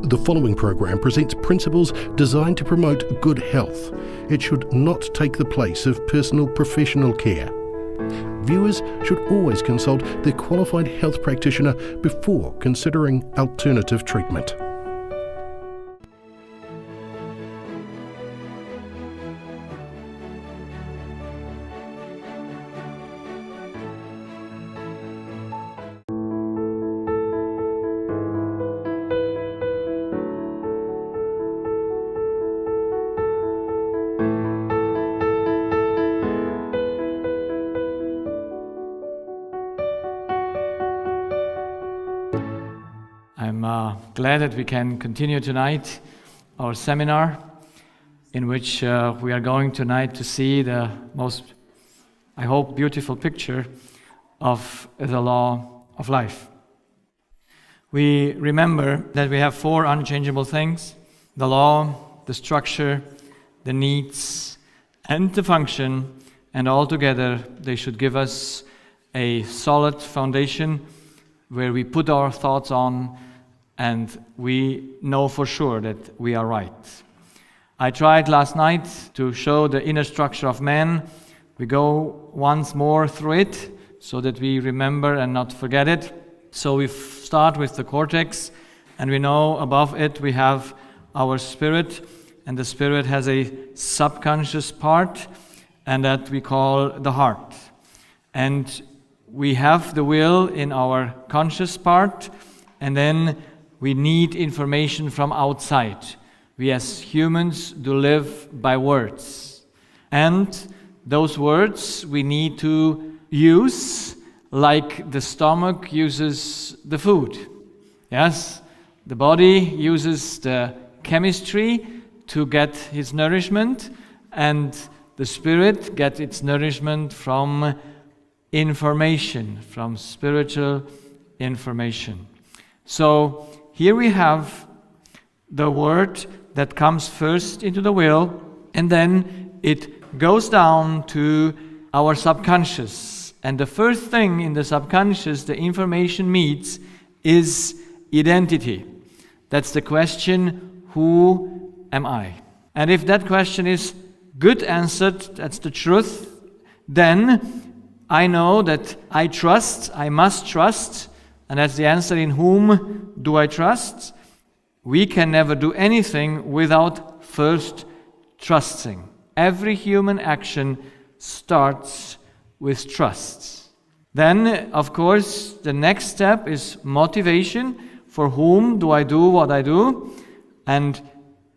The following program presents principles designed to promote good health. It should not take the place of personal professional care. Viewers should always consult their qualified health practitioner before considering alternative treatment. I'm glad that we can continue tonight our seminar in which we are going tonight to see the most, I hope, beautiful picture of the law of life. We remember that we have four unchangeable things: the law, the structure, the needs, and the function, and all together they should give us a solid foundation where we put our thoughts on and we know for sure that we are right. I tried last night to show the inner structure of man. We go once more through it so that we remember and not forget it. So we start with the cortex, and we know above it we have our spirit, and the spirit has a subconscious part, and that we call the heart. And we have the will in our conscious part, and then we need information from outside. We as humans do live by words. And those words we need to use like the stomach uses the food. Yes, the body uses the chemistry to get its nourishment, and the spirit gets its nourishment from information, from spiritual information. So here we have the word that comes first into the will, and then it goes down to our subconscious. And the first thing in the subconscious the information meets is identity. That's the question, who am I? And if that question is good answered, that's the truth, then I know that I trust, I must trust. And that's the answer, in whom do I trust? We can never do anything without first trusting. Every human action starts with trust. Then, of course, the next step is motivation. For whom do I do what I do? And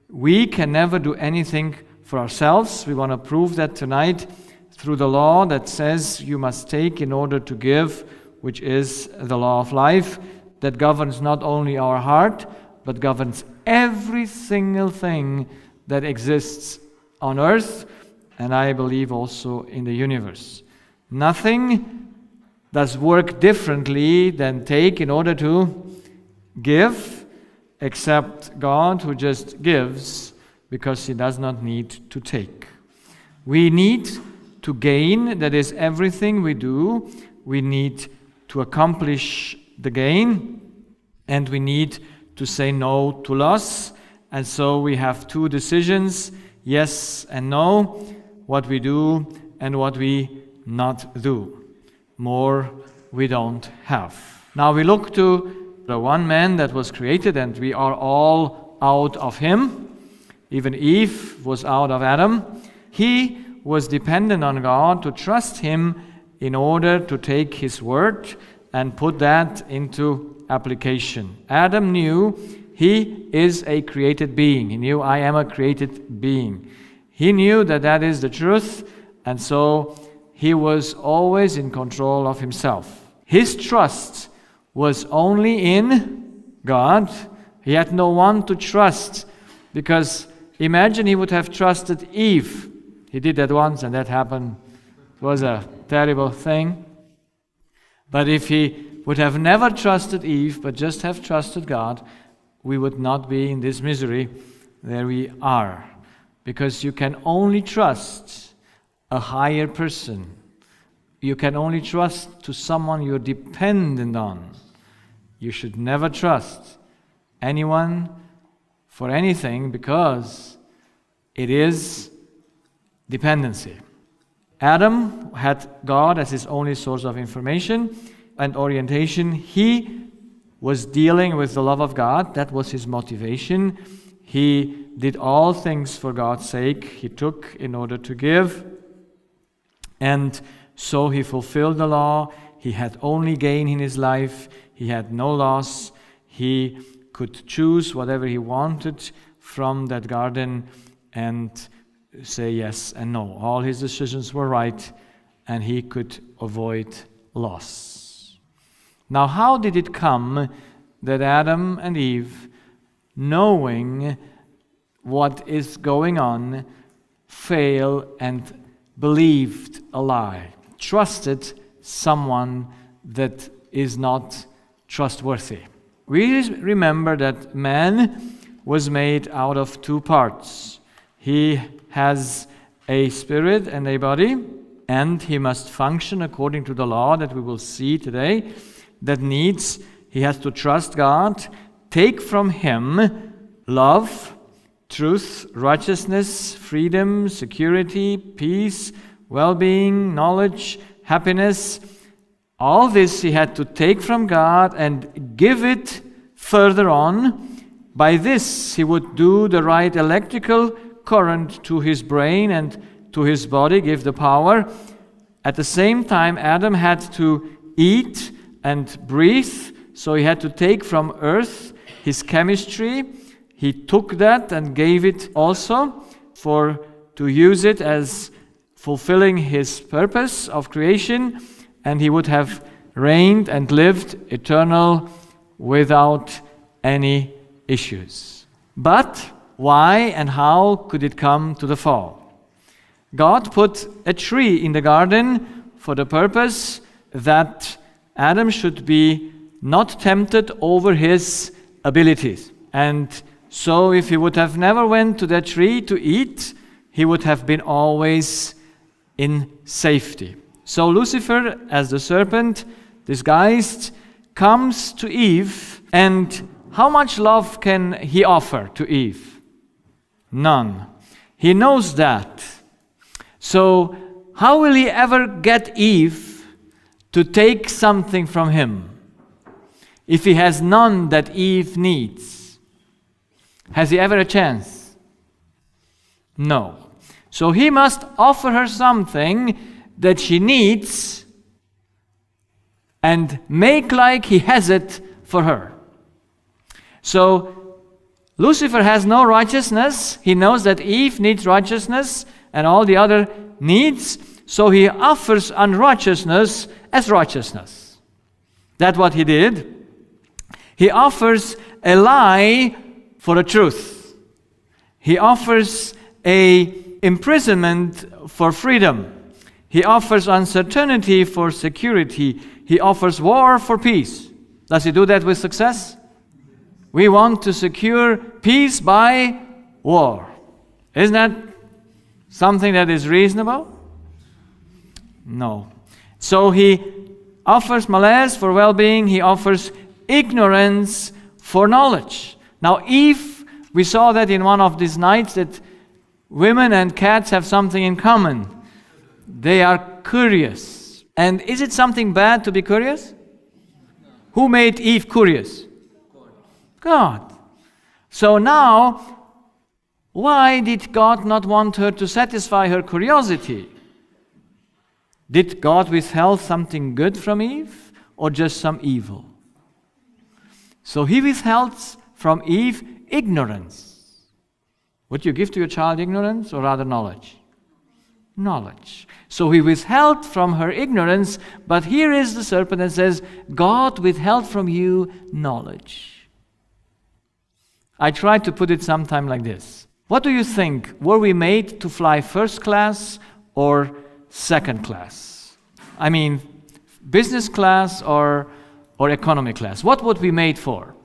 we can never do anything for ourselves. We want to prove that tonight through the law that says you must take in order to give, which is the law of life, that governs not only our heart, but governs every single thing that exists on earth, and I believe also in the universe. Nothing does work differently than take in order to give, except God, who just gives because he does not need to take. We need to gain, that is everything we do, we need to accomplish the gain, and we need to say no to loss. And so we have two decisions, yes and no, what we do and what we not do. More we don't have. Now we look to the one man that was created, and we are all out of him. Even Eve was out of Adam. He was dependent on God to trust him in order to take his word and put that into application. Adam knew he is a created being. He knew, I am a created being. He knew that that is the truth, and so he was always in control of himself. His trust was only in God. He had no one to trust, because imagine he would have trusted Eve. He did that once, and that happened. It was a terrible thing. But if he would have never trusted Eve, but just have trusted God, we would not be in this misery where we are. Because you can only trust a higher person. You can only trust to someone you're dependent on. You should never trust anyone for anything because it is dependency. Adam had God as his only source of information and orientation. He was dealing with the love of God. That was his motivation. He did all things for God's sake. He took in order to give. And so he fulfilled the law. He had only gain in his life. He had no loss. He could choose whatever he wanted from that garden and say yes and no. All his decisions were right, and he could avoid loss. Now, how did it come that Adam and Eve, knowing what is going on, fail and believed a lie, trusted someone that is not trustworthy? We remember that man was made out of two parts. He has a spirit and a body, and he must function according to the law that we will see today. That needs, he has to trust God, take from him love, truth, righteousness, freedom, security, peace, well-being, knowledge, happiness. All this he had to take from God and give it further on. By this he would do the right electrical current to his brain and to his body, give the power. At the same time, Adam had to eat and breathe, so he had to take from earth his chemistry. He took that and gave it also to use it as fulfilling his purpose of creation, and he would have reigned and lived eternal without any issues. But why and how could it come to the fall? God put a tree in the garden for the purpose that Adam should be not tempted over his abilities. And so if he would have never went to that tree to eat, he would have been always in safety. So Lucifer, as the serpent, disguised, comes to Eve, and how much love can he offer to Eve? None. He knows that. So how will he ever get Eve to take something from him if he has none that Eve needs? Has he ever a chance? No. So he must offer her something that she needs and make like he has it for her. So Lucifer has no righteousness. He knows that Eve needs righteousness and all the other needs, so he offers unrighteousness as righteousness. That's what he did. He offers a lie for a truth. He offers a imprisonment for freedom. He offers uncertainty for security. He offers war for peace. Does he do that with success? We want to secure peace by war. Isn't that something that is reasonable? No. So he offers malaise for well-being. He offers ignorance for knowledge. Now Eve, we saw that in one of these nights, that women and cats have something in common. They are curious. And is it something bad to be curious? Who made Eve curious? God. So now, why did God not want her to satisfy her curiosity? Did God withhold something good from Eve or just some evil? So he withheld from Eve ignorance. Would you give to your child ignorance or rather knowledge? Knowledge. So he withheld from her ignorance, but here is the serpent that says, God withheld from you knowledge. I tried to put it sometime like this. What do you think? Were we made to fly first class or second class? I mean, business class or economy class? What would we made for?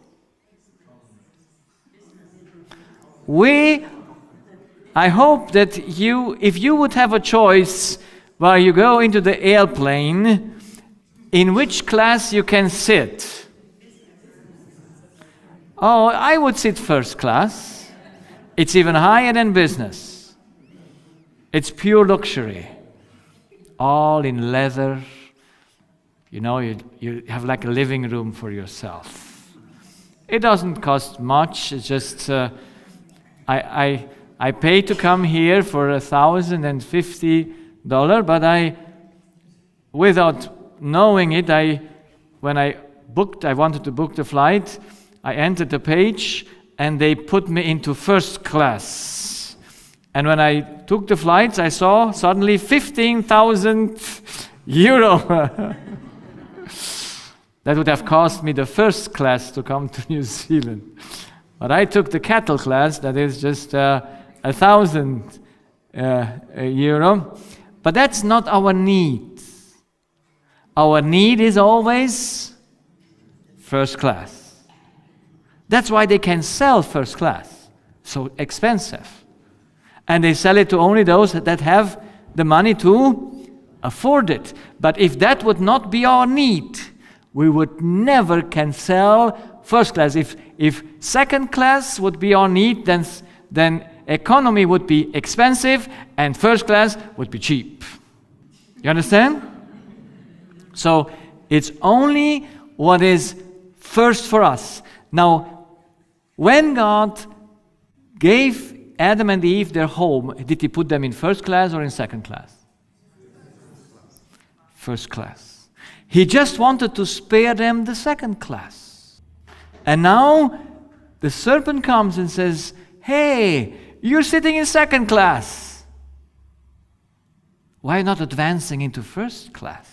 I hope that if you would have a choice while you go into the airplane, in which class you can sit? Oh, I would sit first class. It's even higher than business. It's pure luxury. All in leather. You know, you have like a living room for yourself. It doesn't cost much. It's just, I pay to come here for $1,050, but without knowing it, when I wanted to book the flight, I entered the page and they put me into first class. And when I took the flights, I saw suddenly 15,000 euro. That would have cost me the first class to come to New Zealand. But I took the cattle class, that is just 1,000 euro. But that's not our need. Our need is always first class. That's why they can sell first class, so expensive. And they sell it to only those that have the money to afford it. But if that would not be our need, we would never can sell first class. If second class would be our need, then economy would be expensive and first class would be cheap. You understand? So it's only what is first for us. Now, when God gave Adam and Eve their home, did he put them in first class or in second class? First class. He just wanted to spare them the second class. And now the serpent comes and says, hey, you're sitting in second class. Why not advancing into first class?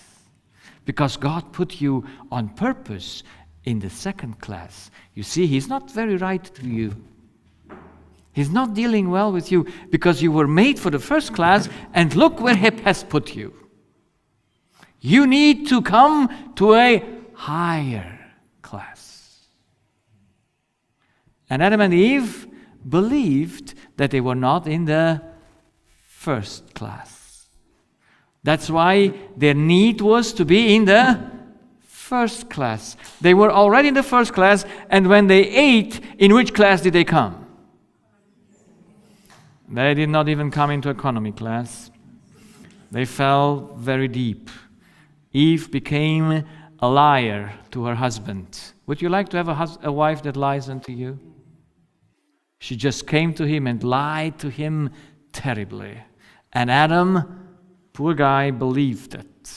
Because God put you on purpose in the second class. You see, he's not very right to you. He's not dealing well with you because you were made for the first class, and look where he has put you. You need to come to a higher class. And Adam and Eve believed that they were not in the first class. That's why their need was to be in the first class. They were already in the first class, and when they ate, in which class did they come? They did not even come into economy class. They fell very deep. Eve became a liar to her husband. Would you like to have a wife that lies unto you? She just came to him and lied to him terribly. And Adam, poor guy, believed it.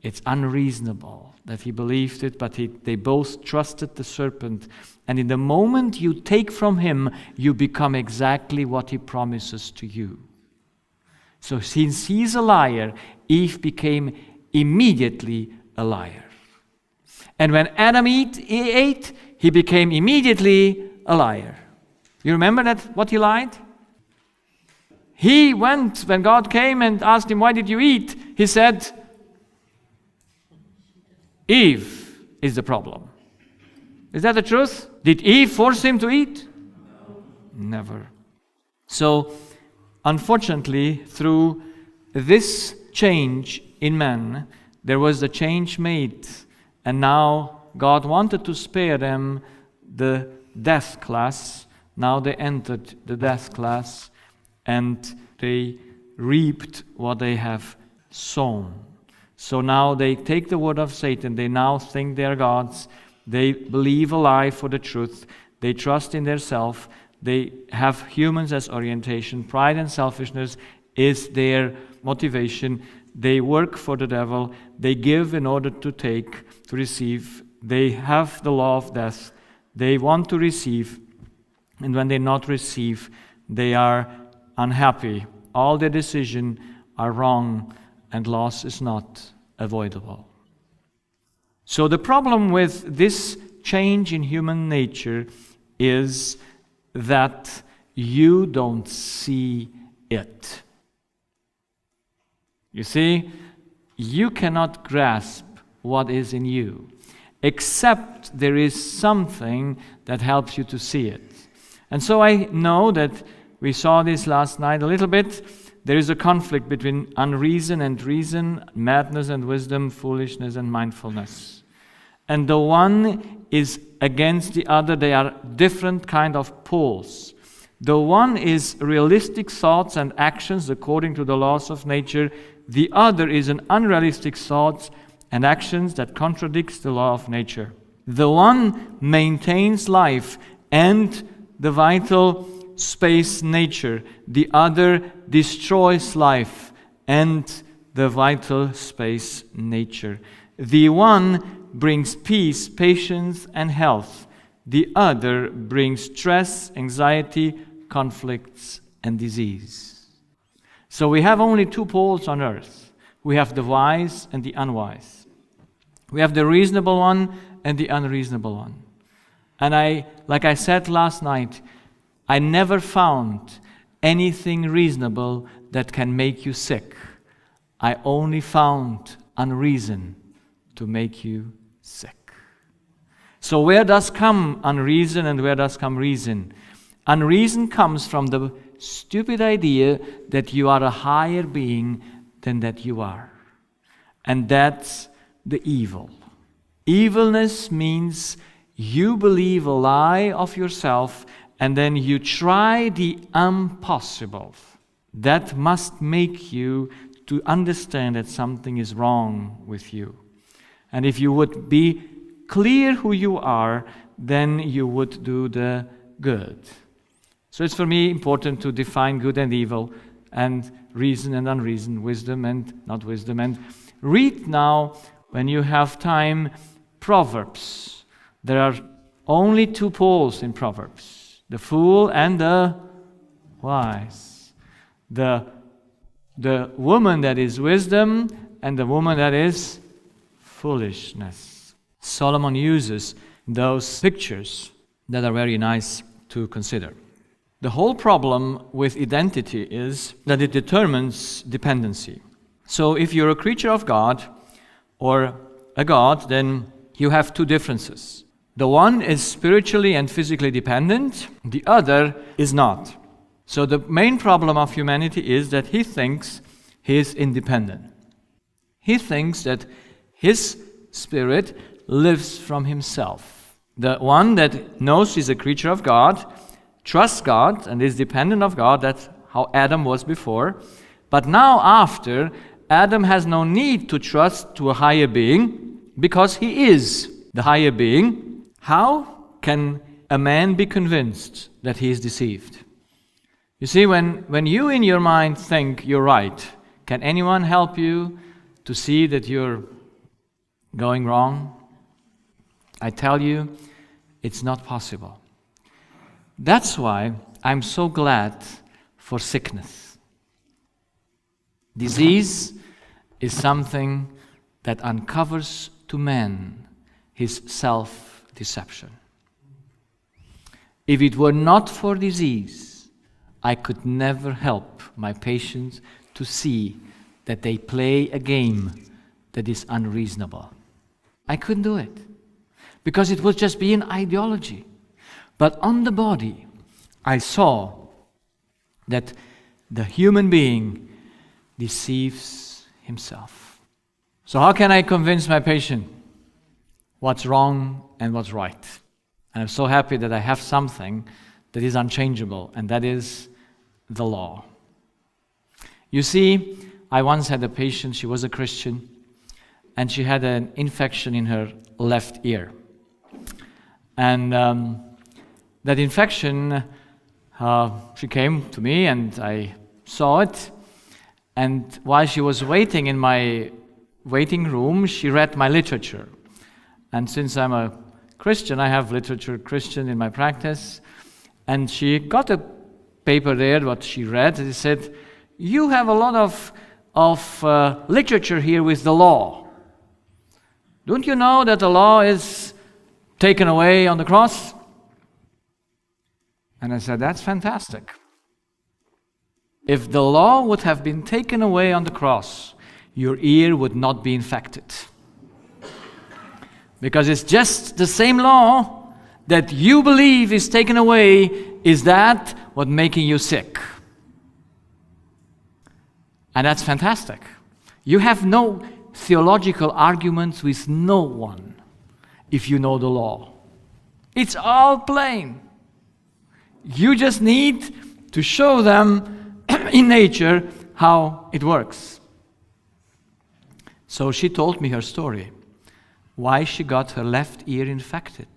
It's unreasonable that he believed it, but they both trusted the serpent. And in the moment you take from him, you become exactly what he promises to you. So since he's a liar, Eve became immediately a liar. And when Adam ate, he became immediately a liar. You remember that, what he lied? He went, when God came and asked him, why did you eat? He said, Eve is the problem. Is that the truth? Did Eve force him to eat? Never. So, unfortunately, through this change in man, there was a change made, and now God wanted to spare them the death class. Now they entered the death class, and they reaped what they have sown. So now they take the word of Satan. They now think they are gods. They believe a lie for the truth. They trust in their self. They have humans as orientation. Pride and selfishness is their motivation. They work for the devil. They give in order to take, to receive. They have the law of death. They want to receive. And when they not receive, they are unhappy. All their decisions are wrong, and loss is not avoidable. So the problem with this change in human nature is that you don't see it. You see, you cannot grasp what is in you, except there is something that helps you to see it. And so I know that we saw this last night a little bit. There is a conflict between unreason and reason, madness and wisdom, foolishness and mindfulness. And the one is against the other. They are different kind of poles. The one is realistic thoughts and actions according to the laws of nature. The other is an unrealistic thoughts and actions that contradicts the law of nature. The one maintains life and the vital space nature. The other destroys life and the vital space nature. The one brings peace, patience, and health. The other brings stress, anxiety, conflicts, and disease. So we have only two poles on earth. We have the wise and the unwise. We have the reasonable one and the unreasonable one. And like I said last night, I never found anything reasonable that can make you sick. I only found unreason to make you sick. So where does come unreason and where does come reason? Unreason comes from the stupid idea that you are a higher being than that you are. And that's the evil. Evilness means you believe a lie of yourself and then you try the impossible. That must make you to understand that something is wrong with you. And if you would be clear who you are, then you would do the good. So it's for me important to define good and evil, and reason and unreason, wisdom and not wisdom. And read now, when you have time, Proverbs. There are only two poles in Proverbs: the fool and the wise. The woman that is wisdom and the woman that is foolishness. Solomon uses those pictures that are very nice to consider. The whole problem with identity is that it determines dependency. So if you're a creature of God or a God, then you have two differences. The one is spiritually and physically dependent, the other is not. So the main problem of humanity is that he thinks he is independent. He thinks that his spirit lives from himself. The one that knows he's a creature of God, trusts God and is dependent of God. That's how Adam was before. But now after, Adam has no need to trust to a higher being because he is the higher being. How can a man be convinced that he is deceived? You see, when you in your mind think you're right, can anyone help you to see that you're going wrong? I tell you, it's not possible. That's why I'm so glad for sickness. Disease is something that uncovers to man his self-deception. If it were not for disease, I could never help my patients to see that they play a game that is unreasonable. I couldn't do it because it would just be an ideology. But on the body, I saw that the human being deceives himself. So how can I convince my patient what's wrong and what's right? And I'm so happy that I have something that is unchangeable, and that is the law. You see, I once had a patient, she was a Christian, and she had an infection in her left ear. And that infection, she came to me and I saw it. And while she was waiting in my waiting room, she read my literature. And since I'm a Christian, I have literature Christian in my practice. And she got a paper there, what she read, and it said, "You have a lot of literature here with the law. Don't you know that the law is taken away on the cross?" And I said, "That's fantastic. If the law would have been taken away on the cross, your ear would not be infected. Because it's just the same law that you believe is taken away, is that what making you sick?" And that's fantastic. You have no theological arguments with no one if you know the law. It's all plain. You just need to show them in nature how it works. So she told me her story, why she got her left ear infected.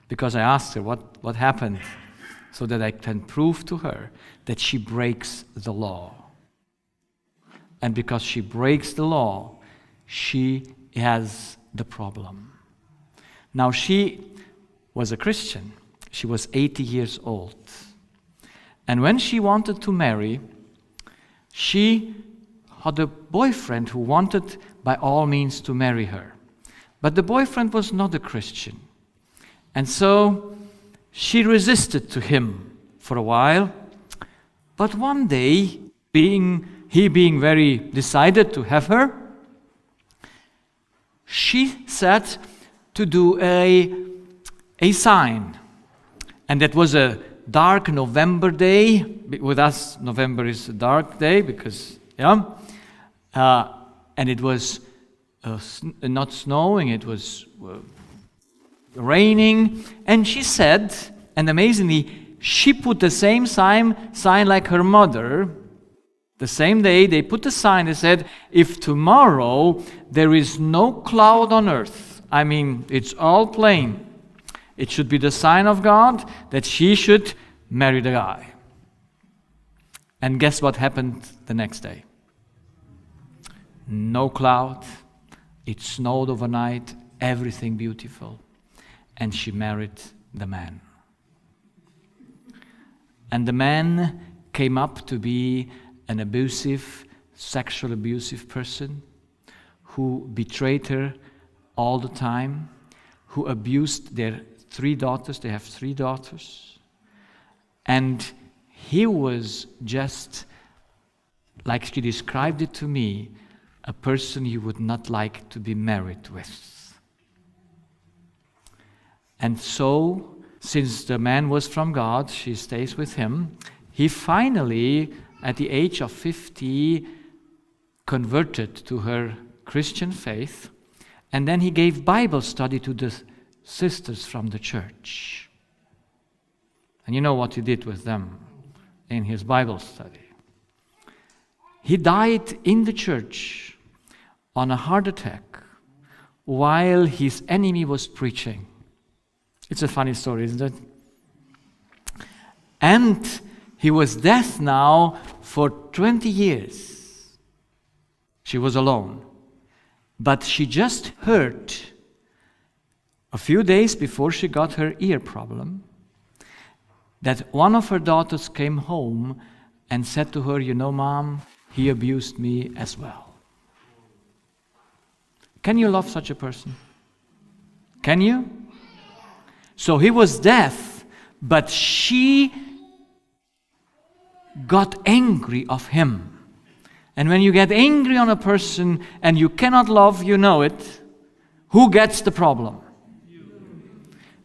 Because I asked her what happened, so that I can prove to her that she breaks the law. And because she breaks the law, she has the problem. Now, she was a Christian. She was 80 years old. And when she wanted to marry, she had a boyfriend who wanted by all means to marry her. But the boyfriend was not a Christian. And so she resisted to him for a while. But one day, he being very decided to have her, she said to do a sign. And that was a dark November day. With us, November is a dark day because, and it was not snowing, it was raining. And she said, and amazingly, she put the same sign like her mother. The same day, they put a sign that said, if tomorrow there is no cloud on earth, I mean, it's all plain, it should be the sign of God that she should marry the guy. And guess what happened the next day? No cloud, it snowed overnight, everything beautiful, and she married the man. And the man came up to be an abusive, sexual abusive person who betrayed her all the time, who abused their 3 daughters. They have 3 daughters. And he was just, like she described it to me, a person you would not like to be married with. And so, since the man was from God, she stays with him. He finally, at the age of 50, converted to her Christian faith, and then he gave Bible study to the sisters from the church. And you know what he did with them in his Bible study? He died in the church on a heart attack while his enemy was preaching. It's a funny story, isn't it? And he was dead now for 20 years. She was alone. But she just heard, a few days before she got her ear problem, that one of her daughters came home and said to her, you know, Mom, he abused me as well. Can you love such a person? Can you? So he was deaf, but she got angry of him. And when you get angry on a person and you cannot love, you know it, who gets the problem?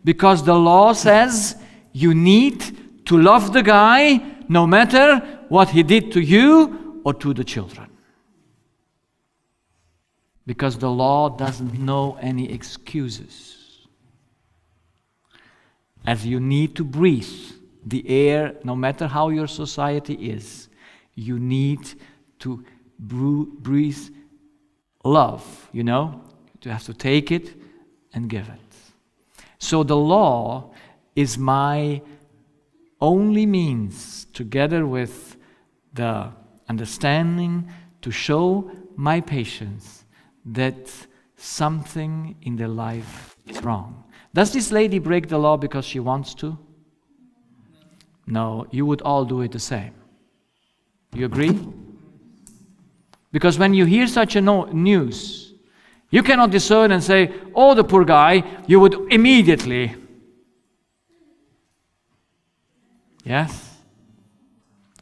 Because the law says you need to love the guy no matter what he did to you or to the children. Because the law doesn't know any excuses. As you need to breathe the air, no matter how your society is, you need to breathe love, you know? You have to take it and give it. So the law is my only means, together with the understanding, to show my patients that something in their life is wrong. Does this lady break the law because she wants to? No, you would all do it the same. You agree? Because when you hear such a news, you cannot discern and say, oh, the poor guy. You would immediately. Yes?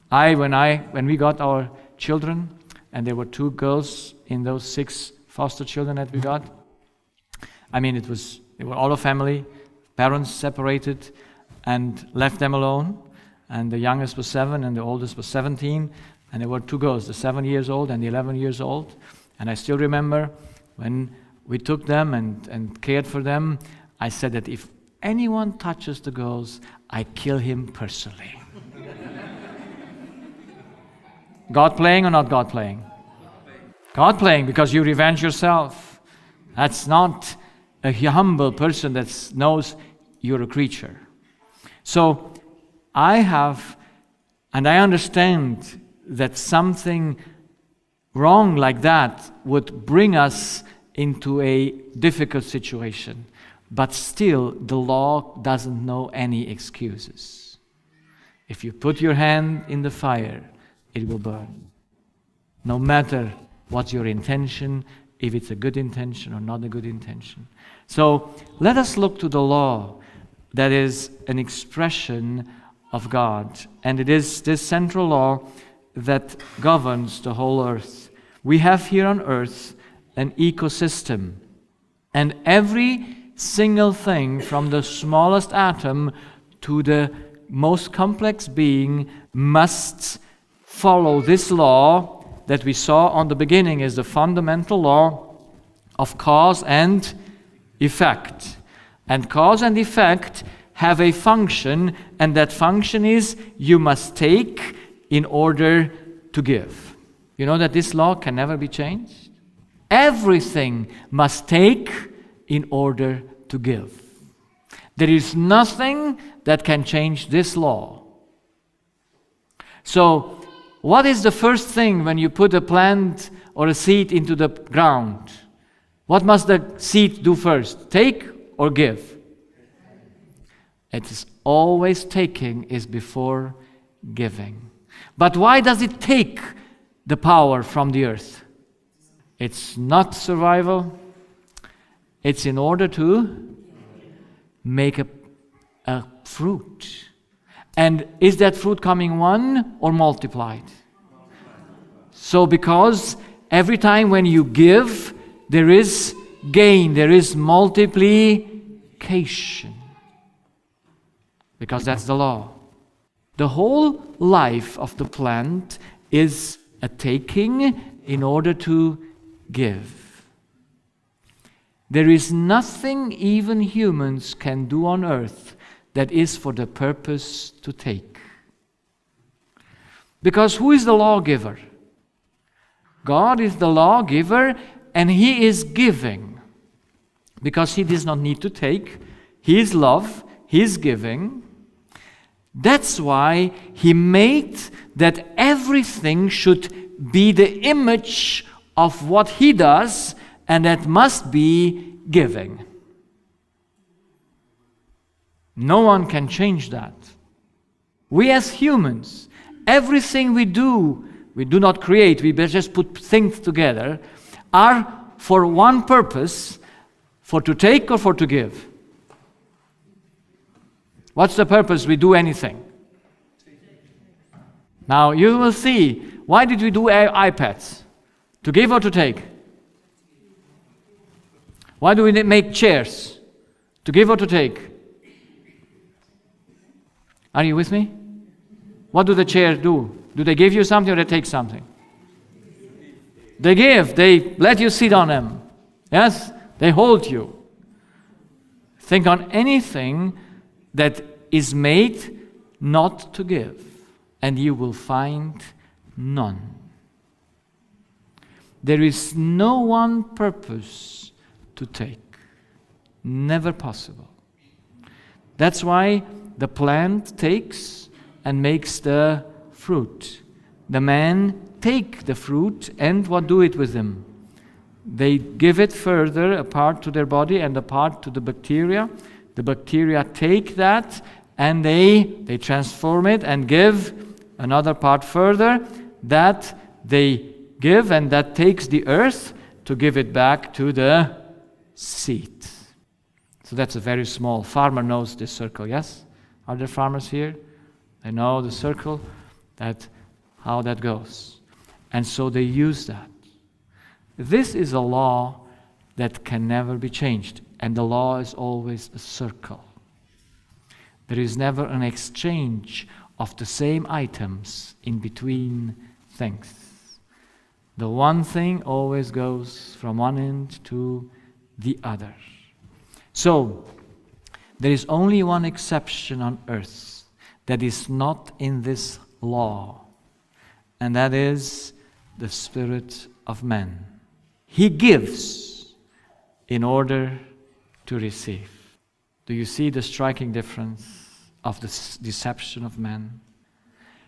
When we got our children, and there were 2 girls in those 6 foster children that we got, I mean, they were all a family, parents separated and left them alone. And the youngest was 7 and the oldest was 17. And there were 2 girls, the 7 years old and the 11 years old. And I still remember when we took them and cared for them, I said that if anyone touches the girls, I kill him personally. God playing or not God playing? God playing, because you revenge yourself. That's not a humble person that knows you're a creature. So I have, and I understand that something wrong like that would bring us into a difficult situation. But still, the law doesn't know any excuses. If you put your hand in the fire, it will burn. No matter what's your intention, if it's a good intention or not a good intention. So let us look to the law that is an expression of God. And it is this central law that governs the whole earth. We have here on earth an ecosystem. And every single thing, from the smallest atom to the most complex being, must follow this law that we saw on the beginning is the fundamental law of cause and effect. And cause and effect have a function, and that function is you must take in order to give. You know that this law can never be changed? Everything must take in order to give. There is nothing that can change this law. So, what is the first thing when you put a plant or a seed into the ground? What must the seed do first? Take or give? It is always taking is before giving. But why does it take the power from the earth? It's not survival. It's in order to make a fruit. And is that fruit coming one or multiplied? So because every time when you give, there is gain, there is multiplication. Because that's the law. The whole life of the plant is a taking in order to give. There is nothing even humans can do on earth that is for the purpose to take. Because who is the lawgiver? God is the lawgiver, and He is giving. Because He does not need to take. He is love, He is giving. That's why He made that everything should be the image of what He does, and that must be giving. No one can change that. We as humans, everything we do not create, we just put things together, are for one purpose, for to take or for to give. What's the purpose we do anything? Now you will see, why did we do iPads? To give or to take? Why do we make chairs? To give or to take? Are you with me? What do the chairs do? Do they give you something or they take something? They give. They let you sit on them. Yes? They hold you. Think on anything that is made not to give, and you will find none. There is no one purpose to take. Never possible. That's why the plant takes and makes the fruit. The man take the fruit and what do it with them? They give it further, a part to their body and a part to the bacteria. The bacteria take that and they transform it and give another part further that they give, and that takes the earth to give it back to the seed. So that's a very small. Farmer knows this circle, yes? Are there farmers here? They know the circle, how that goes. And so they use that. This is a law that can never be changed. And the law is always a circle. There is never an exchange of the same items in between things. The one thing always goes from one end to the other. So, There is only one exception on earth that is not in this law, and that is the spirit of man. He gives in order to receive. Do you see the striking difference of the deception of man?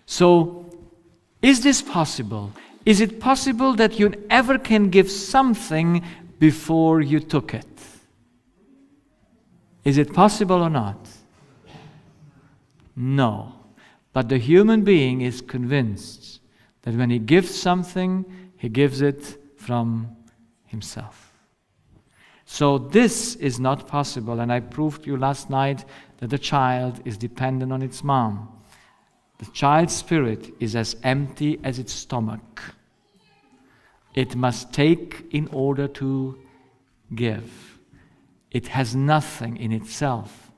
So, is this possible? Is it possible that you ever can give something before you took it? Is it possible or not? No. But the human being is convinced that when he gives something, he gives it from himself. So this is not possible, and I proved to you last night that the child is dependent on its mom. The child's spirit is as empty as its stomach. It must take in order to give. It has nothing in itself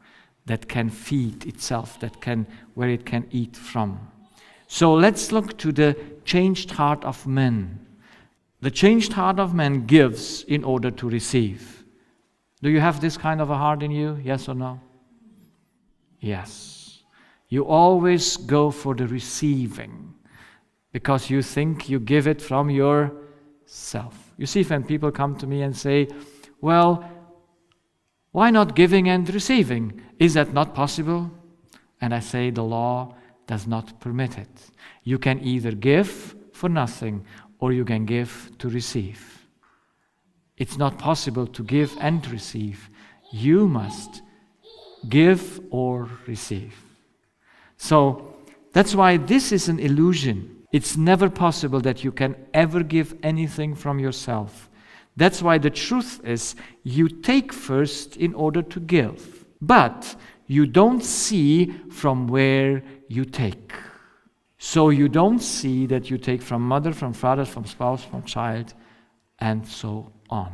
that can feed itself, where it can eat from. So let's look to the changed heart of man. The changed heart of man gives in order to receive. Do you have this kind of a heart in you? Yes or no? Yes. You always go for the receiving because you think you give it from yourself. You see, when people come to me and say, well, why not giving and receiving? Is that not possible? And I say the law does not permit it. You can either give for nothing or you can give to receive. It's not possible to give and receive. You must give or receive. So that's why this is an illusion. It's never possible that you can ever give anything from yourself. That's why the truth is you take first in order to give. But you don't see from where you take. So you don't see that you take from mother, from father, from spouse, from child, and so on.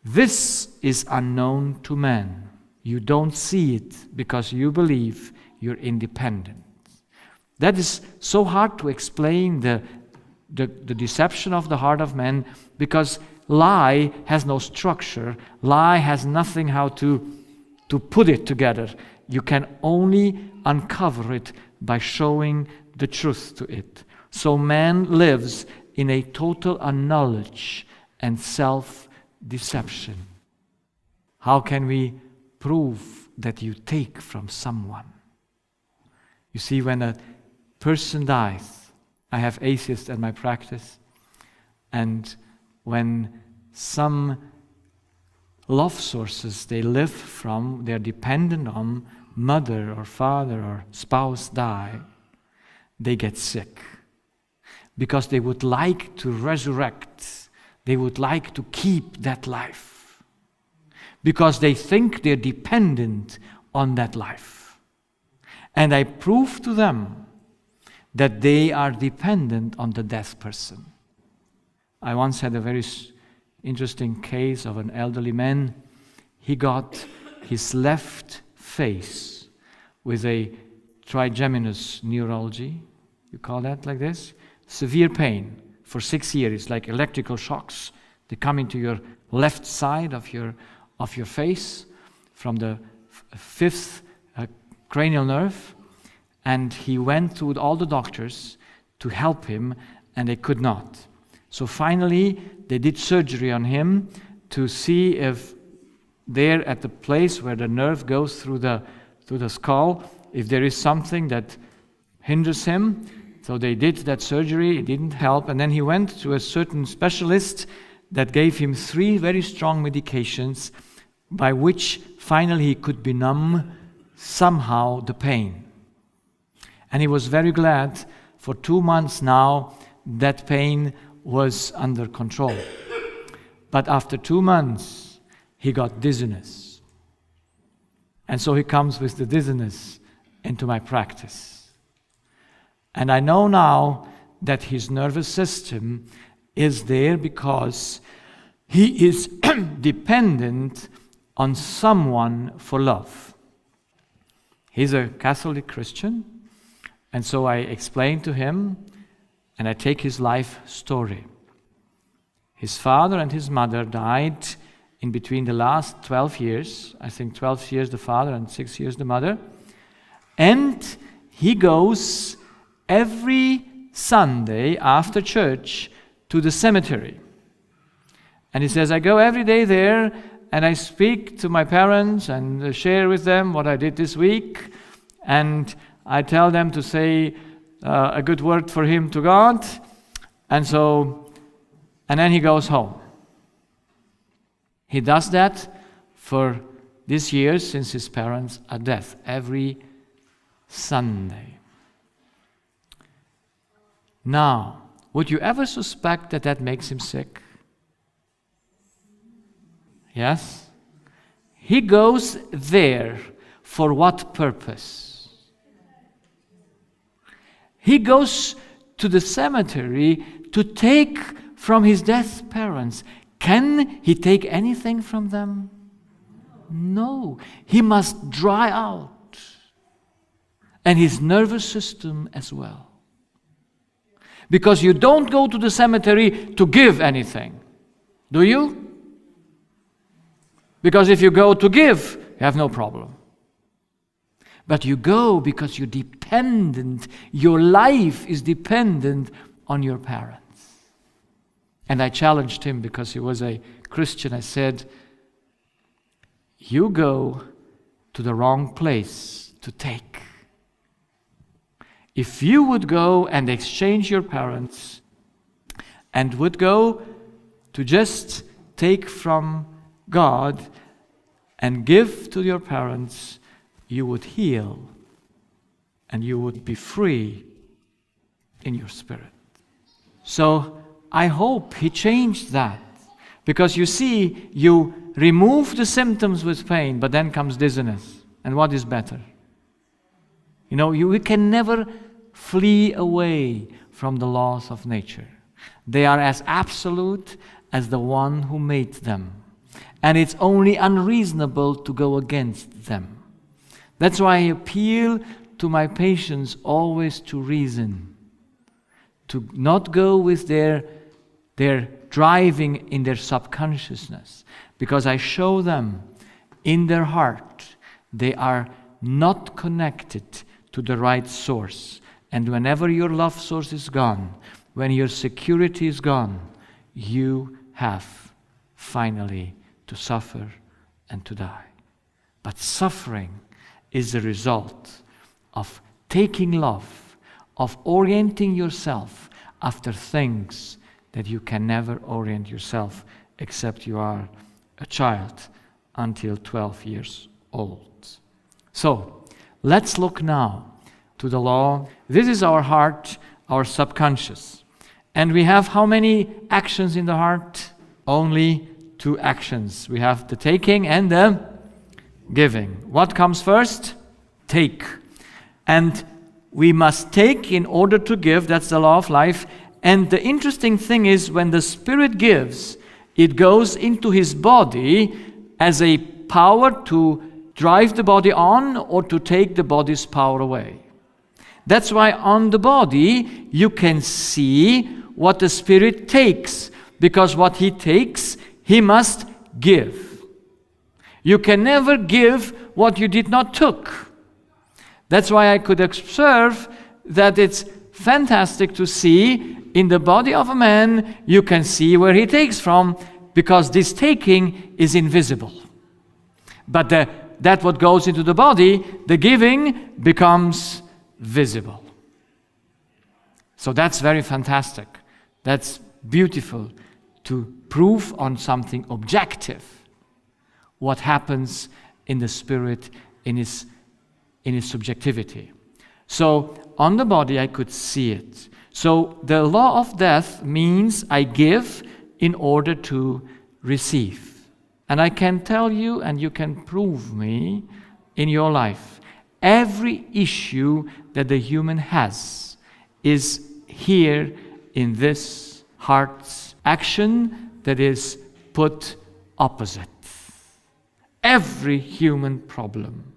This is unknown to man. You don't see it because you believe you're independent. That is so hard to explain, the deception of the heart of man, because lie has no structure. Lie has nothing how to put it together. You can only uncover it by showing the truth to it. So man lives in a total unknowledge and self-deception. How can we prove that you take from someone? You see, when a person dies, I have atheists at my practice, and when some love sources they live from, they're dependent on, mother or father or spouse die, they get sick because they would like to resurrect. They would like to keep that life because they think they're dependent on that life. And I prove to them that they are dependent on the dead person. I once had a very interesting case of an elderly man. He got his left face with a trigeminous neuralgia, you call that like this, severe pain for 6 years, like electrical shocks. They come into your left side of your face from the fifth cranial nerve, and he went to all the doctors to help him, and they could not. So finally, they did surgery on him to see if there at the place where the nerve goes through the skull, if there is something that hinders him. So they did that surgery, it didn't help, and then he went to a certain specialist that gave him 3 very strong medications by which finally he could benumb somehow the pain. And he was very glad. For 2 months now, that pain was under control. But after 2 months, he got dizziness. And so he comes with the dizziness into my practice. And I know now that his nervous system is there because he is dependent on someone for love. He's a Catholic Christian, and so I explain to him, and I take his life story. His father and his mother died in between the last 12 years. I think 12 years the father and 6 years the mother. And he goes every Sunday after church to the cemetery. And he says, I go every day there and I speak to my parents and share with them what I did this week. And I tell them to say a good word for him to God. And then he goes home. He does that for this year since his parents are dead, every Sunday. Now, would you ever suspect that that makes him sick? Yes? He goes there for what purpose? He goes to the cemetery to take from his dead parents. Can he take anything from them? No. He must dry out. And his nervous system as well. Because you don't go to the cemetery to give anything. Do you? Because if you go to give, you have no problem. But you go because you're dependent. Your life is dependent on your parents. And I challenged him because he was a Christian. I said, you go to the wrong place to take. If you would go and exchange your parents and would go to just take from God and give to your parents, you would heal and you would be free in your spirit. So I hope he changed that. Because you see, you remove the symptoms with pain, but then comes dizziness. And what is better? You know, we can never flee away from the laws of nature. They are as absolute as the one who made them. And it's only unreasonable to go against them. That's why I appeal to my patients always to reason. To not go with their driving in their subconsciousness. Because I show them in their heart they are not connected to the right source. And whenever your love source is gone, when your security is gone, you have finally to suffer and to die. But suffering is the result of taking love, of orienting yourself after things that you can never orient yourself except you are a child until 12 years old. So, let's look now to the law. This is our heart, our subconscious. And we have how many actions in the heart? Only 2 actions. We have the taking and the giving. What comes first? Take. And we must take in order to give. That's the law of life. And the interesting thing is, when the Spirit gives, it goes into his body as a power to drive the body on or to take the body's power away. That's why on the body you can see what the Spirit takes, because what he takes, he must give. You can never give what you did not took. That's why I could observe that it's fantastic to see in the body of a man, you can see where he takes from, because this taking is invisible. But that what goes into the body, the giving, becomes visible. So that's very fantastic. That's beautiful to prove on something objective what happens in the spirit, in his subjectivity. So on the body I could see it. So the law of death means I give in order to receive. And I can tell you, and you can prove me in your life, every issue that the human has is here in this heart's action that is put opposite. Every human problem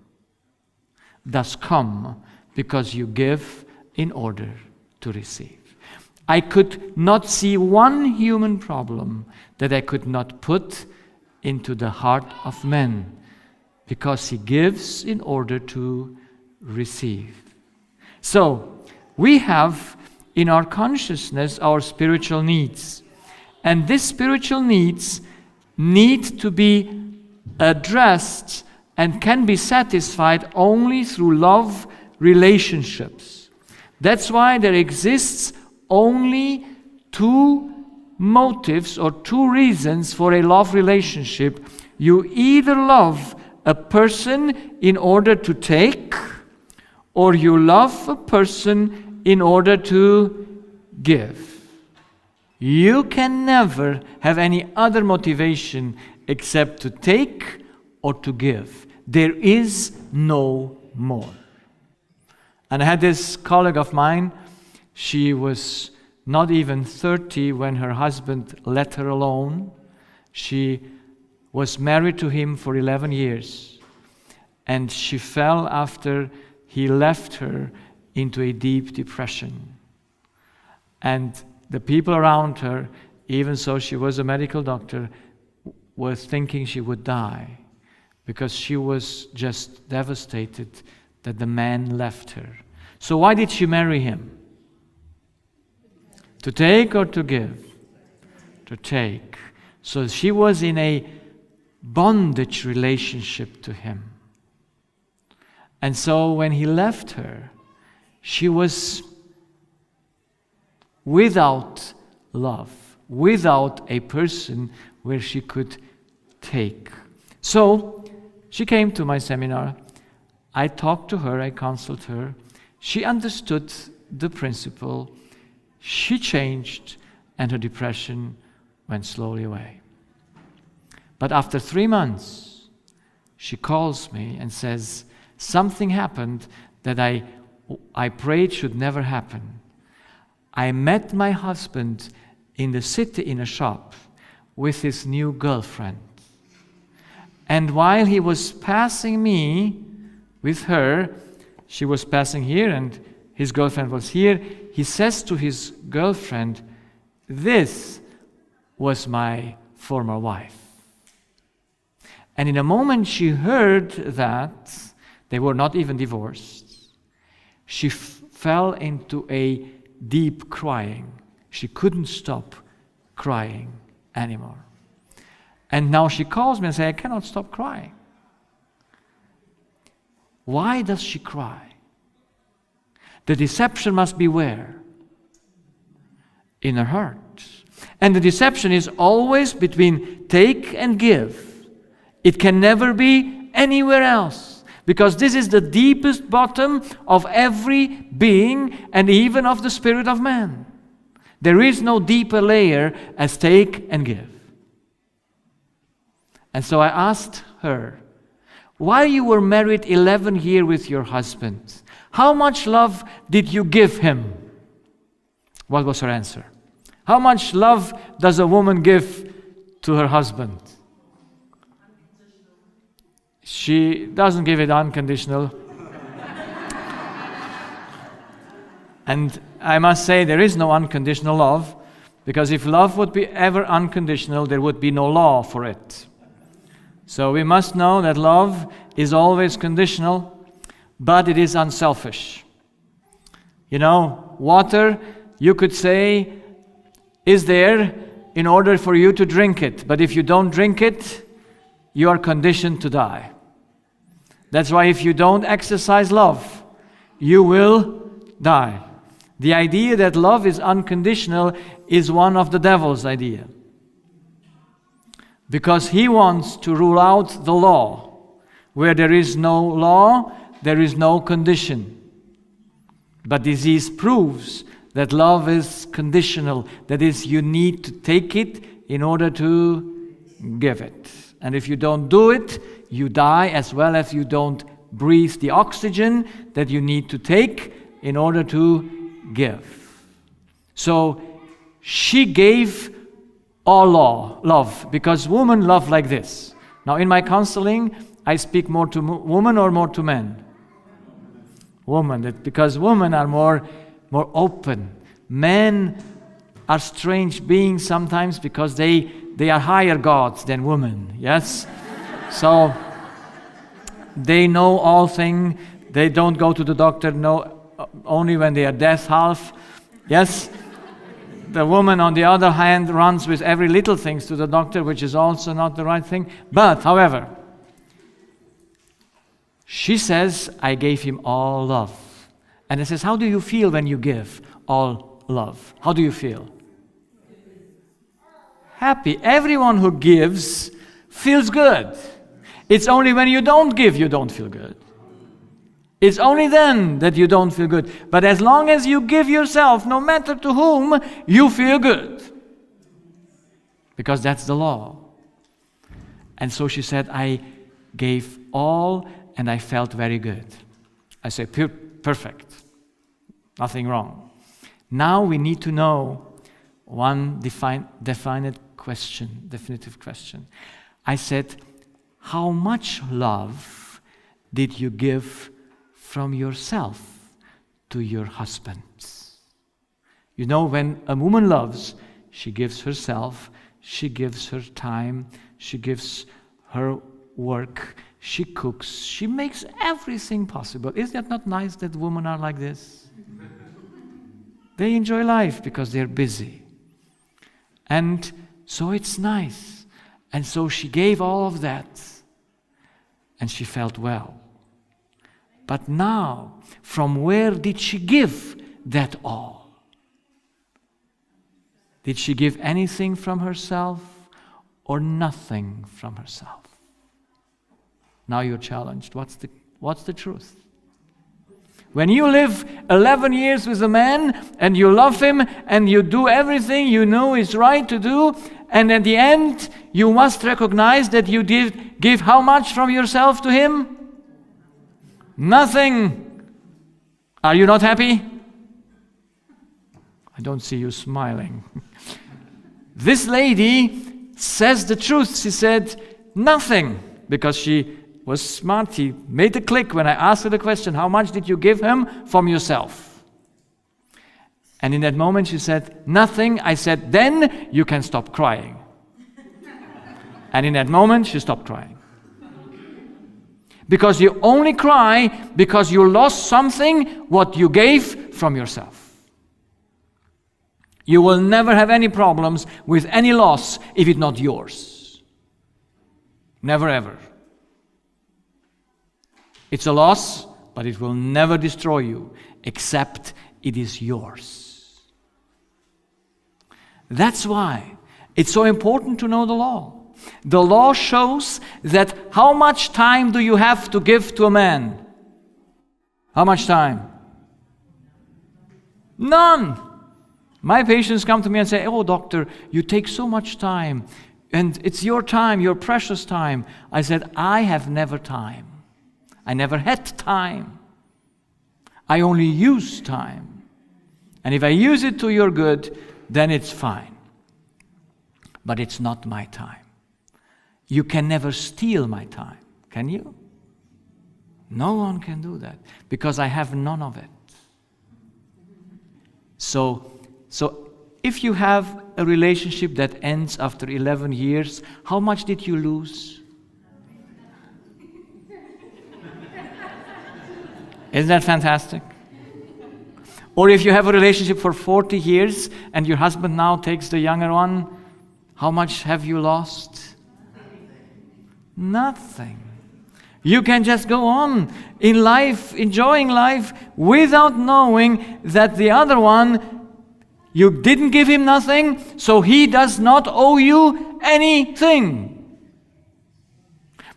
does come because you give in order to receive. I could not see one human problem that I could not put into the heart of man, because he gives in order to receive. So, we have in our consciousness our spiritual needs. And these spiritual needs need to be addressed and can be satisfied only through love relationships. That's why there exists only two motives or two reasons for a love relationship. You either love a person in order to take, or you love a person in order to give. You can never have any other motivation except to take or to give. There is no more. And I had this colleague of mine, she was not even 30 when her husband let her alone. She was married to him for 11 years. And she fell after he left her into a deep depression. And the people around her, even so she was a medical doctor, were thinking she would die because she was just devastated that the man left her. So why did she marry him? To take or to give? To take. So she was in a bondage relationship to him. And so when he left her, she was without love, without a person where she could take. So she came to my seminar. I talked to her, I counseled her. She understood the principle. She changed, and her depression went slowly away. But after 3 months, she calls me and says, something happened that I prayed should never happen. I met my husband in the city in a shop with his new girlfriend. And while he was passing me with her, she was passing here and his girlfriend was here, he says to his girlfriend, "This was my former wife." And in a moment she heard that, they were not even divorced, she fell into a deep crying. She couldn't stop crying anymore. And now she calls me and says, "I cannot stop crying." Why does she cry? The deception must be where? In her heart. And the deception is always between take and give. It can never be anywhere else. Because this is the deepest bottom of every being and even of the spirit of man. There is no deeper layer as take and give. And so I asked her, while you were married 11 years with your husband, how much love did you give him? What was her answer? How much love does a woman give to her husband? She doesn't give it unconditional. And I must say there is no unconditional love, because if love would be ever unconditional, there would be no law for it. So we must know that love is always conditional, but it is unselfish. You know, water, you could say, is there in order for you to drink it. But if you don't drink it, you are conditioned to die. That's why if you don't exercise love, you will die. The idea that love is unconditional is one of the devil's idea. Because he wants to rule out the law. Where there is no law, there is no condition. But disease proves that love is conditional. That is, you need to take it in order to give it. And if you don't do it, you die, as well as you don't breathe the oxygen that you need to take in order to give. So she gave all love, because women love like this. Now in my counseling, I speak more to women or more to men? Women, because women are more open. Men are strange beings sometimes because they they are higher gods than women, yes? So they know all things. They don't go to the doctor only when they are death half, yes? The woman, on the other hand, runs with every little thing to the doctor, which is also not the right thing. But, however, she says, I gave him all love. And it says, how do you feel when you give all love? How do you feel? Happy. Everyone who gives feels good. It's only when you don't give you don't feel good. It's only then that you don't feel good. But as long as you give yourself, no matter to whom, you feel good. Because that's the law. And so she said, I gave all and I felt very good. I said, perfect. Nothing wrong. Now we need to know one definitive question. I said, how much love did you give from yourself to your husband? You know, when a woman loves, she gives herself, she gives her time, she gives her work, she cooks, she makes everything possible. Is that not nice that women are like this? They enjoy life because they're busy. And so it's nice. And so she gave all of that. And she felt well. But now, from where did she give that all? Did she give anything from herself or nothing from herself? Now you're challenged. What's the truth? When you live 11 years with a man and you love him and you do everything you know is right to do, and at the end you must recognize that you did give how much from yourself to him? Nothing. Are you not happy? I don't see you smiling. This lady says the truth. She said nothing because she was smart. He made a click when I asked her the question, how much did you give him from yourself? And in that moment she said, nothing. I said, then you can stop crying. And in that moment she stopped crying. Because you only cry because you lost something what you gave from yourself. You will never have any problems with any loss if it's not yours. Never ever. It's a loss, but it will never destroy you, except it is yours. That's why it's so important to know the law. The law shows that how much time do you have to give to a man? How much time? None. My patients come to me and say, oh, doctor, you take so much time, and it's your time, your precious time. I said, I have never time. I never had time. I only use time. And if I use it to your good, then it's fine. But it's not my time. You can never steal my time, can you? No one can do that because I have none of it. So if you have a relationship that ends after 11 years, how much did you lose? Isn't that fantastic? Or if you have a relationship for 40 years and your husband now takes the younger one, how much have you lost? Nothing. You can just go on in life, enjoying life, without knowing that the other one, you didn't give him nothing, so he does not owe you anything.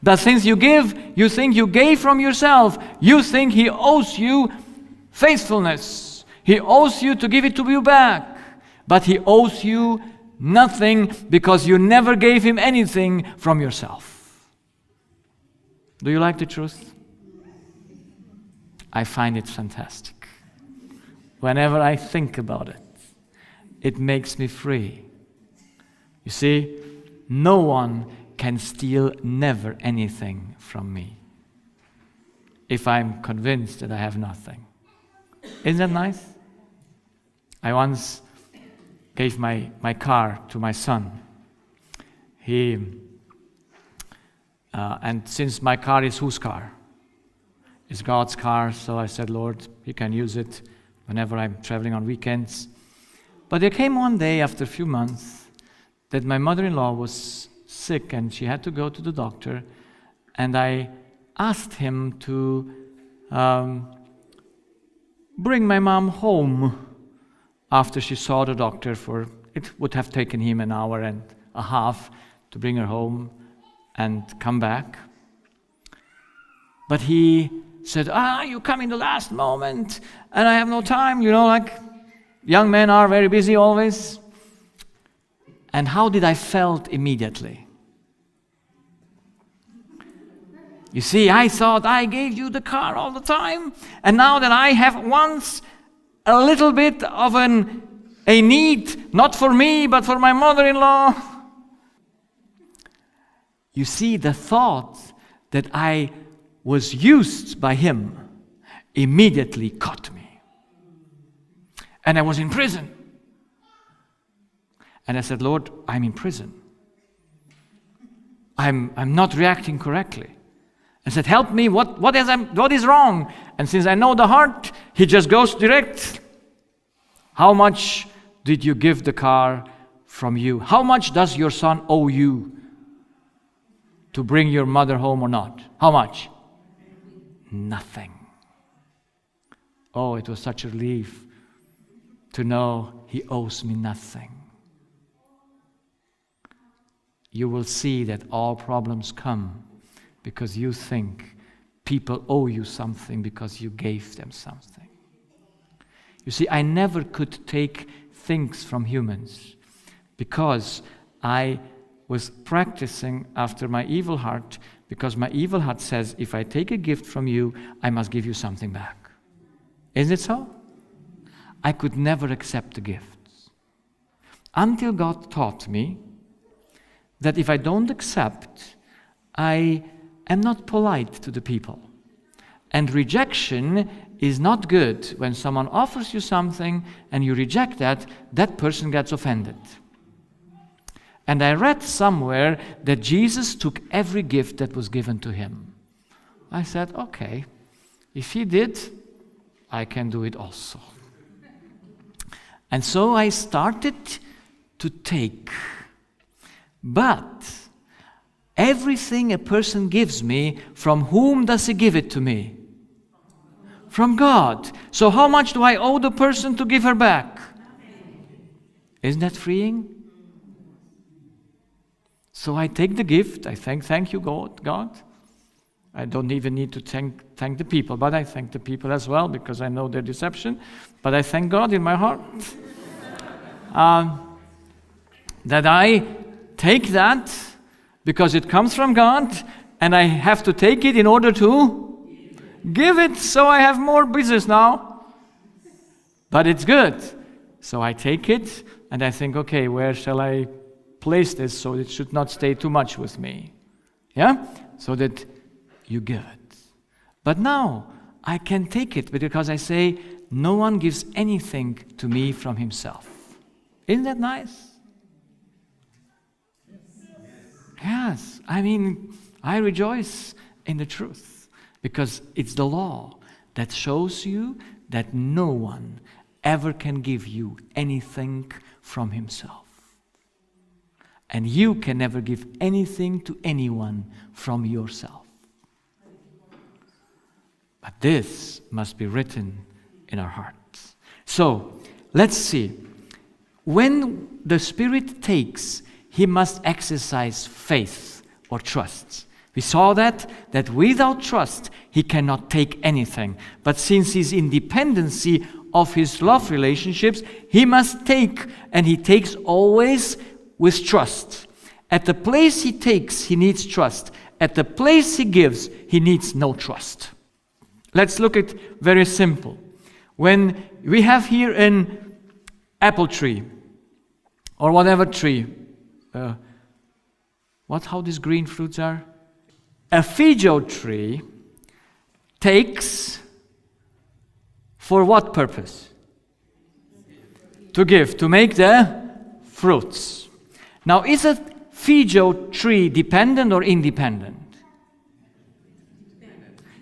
The things you give, you think you gave from yourself. You think he owes you faithfulness. He owes you to give it to you back. But he owes you nothing because you never gave him anything from yourself. Do you like the truth? I find it fantastic. Whenever I think about it, it makes me free. You see, no one can steal never anything from me if I'm convinced that I have nothing. Isn't that nice? I once gave my car to my son, And since my car is whose car? It's God's car, so I said, Lord, He can use it whenever I'm traveling on weekends. But there came one day after a few months that my mother-in-law was sick and she had to go to the doctor, and I asked him to bring my mom home after she saw the doctor. It would have taken him an hour and a half to bring her home and come back. But he said, you come in the last moment and I have no time, like young men are very busy always. And how did I felt immediately? You see, I thought I gave you the car all the time, and now that I have once a little bit of a need, not for me, but for my mother-in-law. You see, the thought that I was used by him immediately caught me. And I was in prison. And I said, Lord, I'm in prison. I'm not reacting correctly. I said, help me, what is wrong? And since I know the heart, he just goes direct. How much did you give the car from you? How much does your son owe you to bring your mother home or not? How much? Nothing. Oh, it was such a relief to know he owes me nothing. You will see that all problems come because you think people owe you something because you gave them something. You see, I never could take things from humans because I was practicing after my evil heart, because my evil heart says, if I take a gift from you, I must give you something back. Isn't it so? I could never accept the gifts until God taught me that if I don't accept, I am not polite to the people. And rejection is not good. When someone offers you something and you reject that, that person gets offended. And I read somewhere that Jesus took every gift that was given to him. I said, okay, if he did, I can do it also. And so I started to take. But everything a person gives me, from whom does he give it to me? From God. So how much do I owe the person to give her back? Isn't that freeing? So I take the gift. I thank you, God. I don't even need to thank the people, but I thank the people as well because I know their deception. But I thank God in my heart that I take that because it comes from God, and I have to take it in order to give it, so I have more business now. But it's good. So I take it, and I think, okay, where shall I place this so it should not stay too much with me? Yeah? So that you give it. But now, I can take it because I say, no one gives anything to me from himself. Isn't that nice? Yes, I mean, I rejoice in the truth because it's the law that shows you that no one ever can give you anything from himself. And you can never give anything to anyone from yourself. But this must be written in our hearts. So, let's see. When the Spirit takes, he must exercise faith or trust. We saw that without trust, he cannot take anything. But since his independency of his love relationships, he must take, and he takes always with trust. At the place he takes, he needs trust. At the place he gives, he needs no trust. Let's look at very simple. When we have here an apple tree, or whatever tree, how these green fruits are? A fijo tree takes for what purpose? To give, to make the fruits. Now, is a Fijo tree dependent or independent?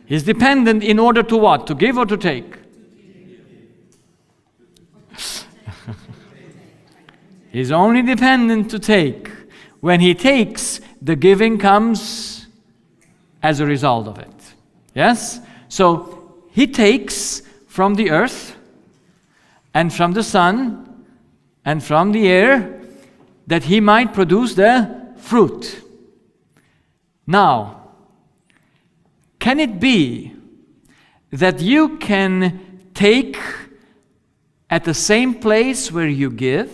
He's dependent in order to what? To give or to take? He's only dependent to take. When he takes, the giving comes as a result of it. Yes? So he takes from the earth and from the sun and from the air that he might produce the fruit. Now, can it be that you can take at the same place where you give,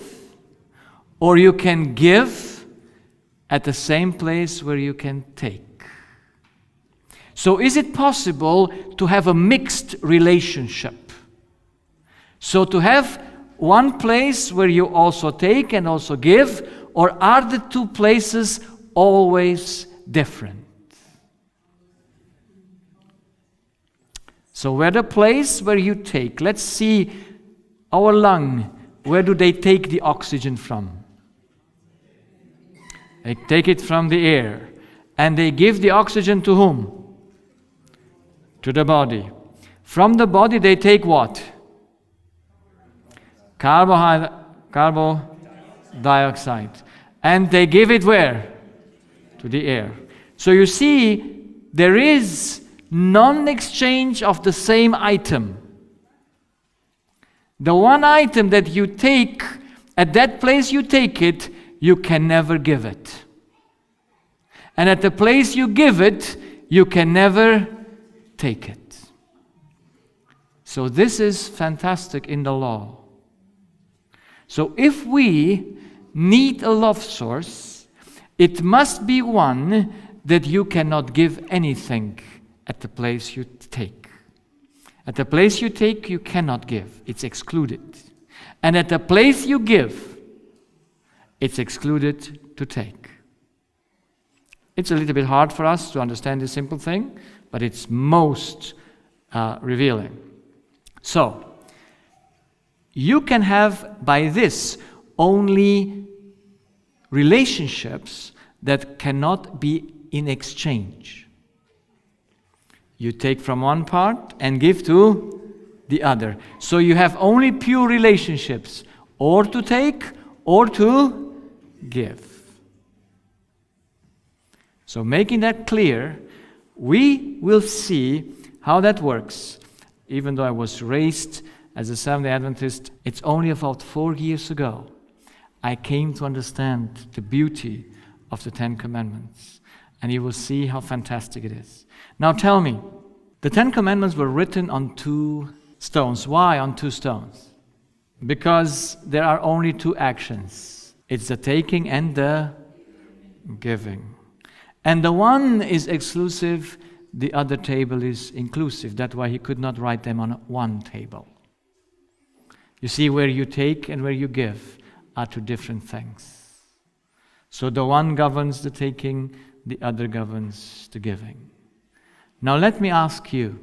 or you can give at the same place where you can take? So is it possible to have a mixed relationship? So to have one place where you also take and also give, or are the two places always different? So where the place where you take, let's see our lung, where do they take the oxygen from? They take it from the air. And they give the oxygen to whom? To the body. From the body they take what? Carbon dioxide. And they give it where? To the air. So you see, there is non-exchange of the same item. The one item that you take, at that place you take it, you can never give it. And at the place you give it, you can never take it. So this is fantastic in the law. So if we need a love source, it must be one that you cannot give anything at the place you take. At the place you take, you cannot give. It's excluded. And at the place you give, it's excluded to take. It's a little bit hard for us to understand this simple thing, but it's most revealing. So, you can have by this only relationships that cannot be in exchange. You take from one part and give to the other. So you have only pure relationships, or to take or to give. So making that clear, we will see how that works. Even though I was raised as a Seventh-day Adventist, it's only about 4 years ago I came to understand the beauty of the Ten Commandments. And you will see how fantastic it is. Now tell me, the Ten Commandments were written on 2 stones. Why on 2 stones? Because there are only 2 actions. It's the taking and the giving. And the one is exclusive, the other table is inclusive. That's why he could not write them on one table. You see, where you take and where you give are 2 different things. So the one governs the taking, the other governs the giving. Now let me ask you,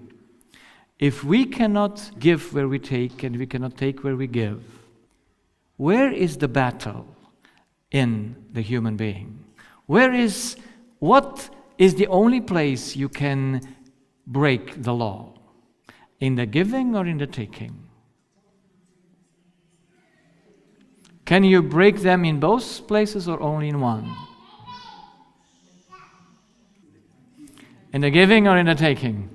if we cannot give where we take and we cannot take where we give, where is the battle in the human being? What is the only place you can break the law? In the giving or in the taking? Can you break them in both places or only in one? In the giving or in the taking?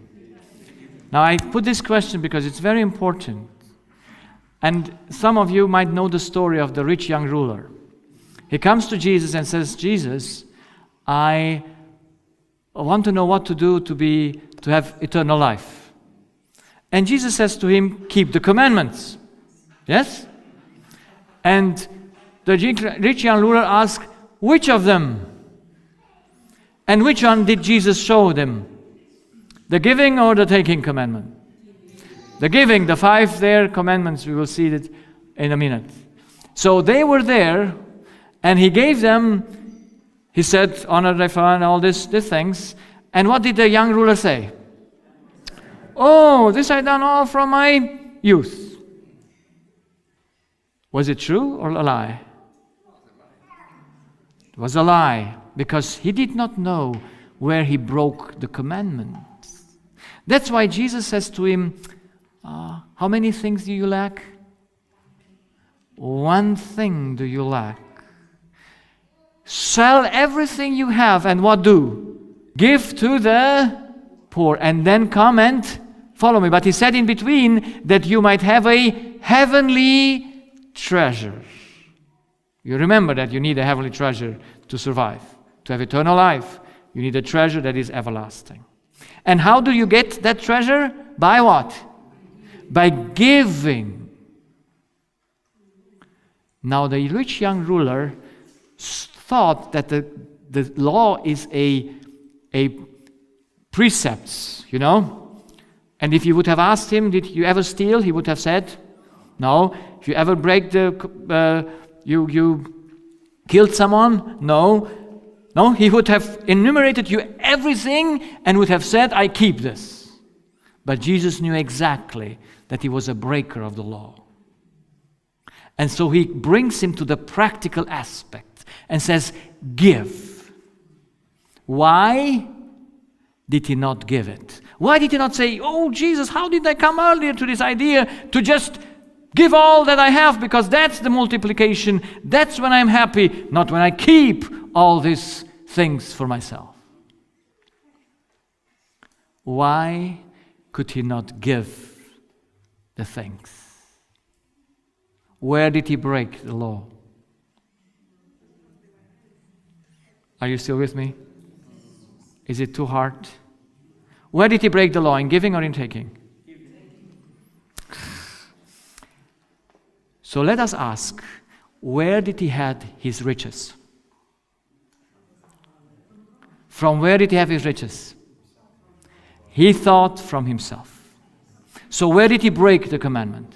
Now I put this question because it's very important. And some of you might know the story of the rich young ruler. He comes to Jesus and says, Jesus, I want to know what to do to have eternal life. And Jesus says to him, keep the commandments. Yes? And the rich young ruler asks, which of them? And which one did Jesus show them? The giving or the taking commandment? The giving, the 5 there commandments, we will see it in a minute. So they were there, and he gave them, he said, honor thy father and all these things. And what did the young ruler say? Oh, this I done all from my youth. Was it true or a lie? It was a lie, because he did not know where he broke the commandment. That's why Jesus says to him, how many things do you lack? One thing do you lack. Sell everything you have and what do? Give to the poor, and then come and follow me. But he said in between that you might have a heavenly treasure. You remember that you need a heavenly treasure to survive. To have eternal life, you need a treasure that is everlasting. And how do you get that treasure? By what? By giving. Now the rich young ruler thought that the law is a precepts, you know. And if you would have asked him, did you ever steal? He would have said, no. If you ever break you killed someone? No. No, he would have enumerated you everything and would have said, I keep this. But Jesus knew exactly that he was a breaker of the law. And so he brings him to the practical aspect and says, give. Why did he not give it? Why did he not say, oh Jesus, how did I come earlier to this idea to just give all that I have, because that's the multiplication, that's when I'm happy, not when I keep all these things for myself. Why could he not give the things? Where did he break the law? Are you still with me? Is it too hard? Where did he break the law? In giving or in taking? So let us ask, where did he have his riches? From where did he have his riches? He thought from himself. So where did he break the commandment?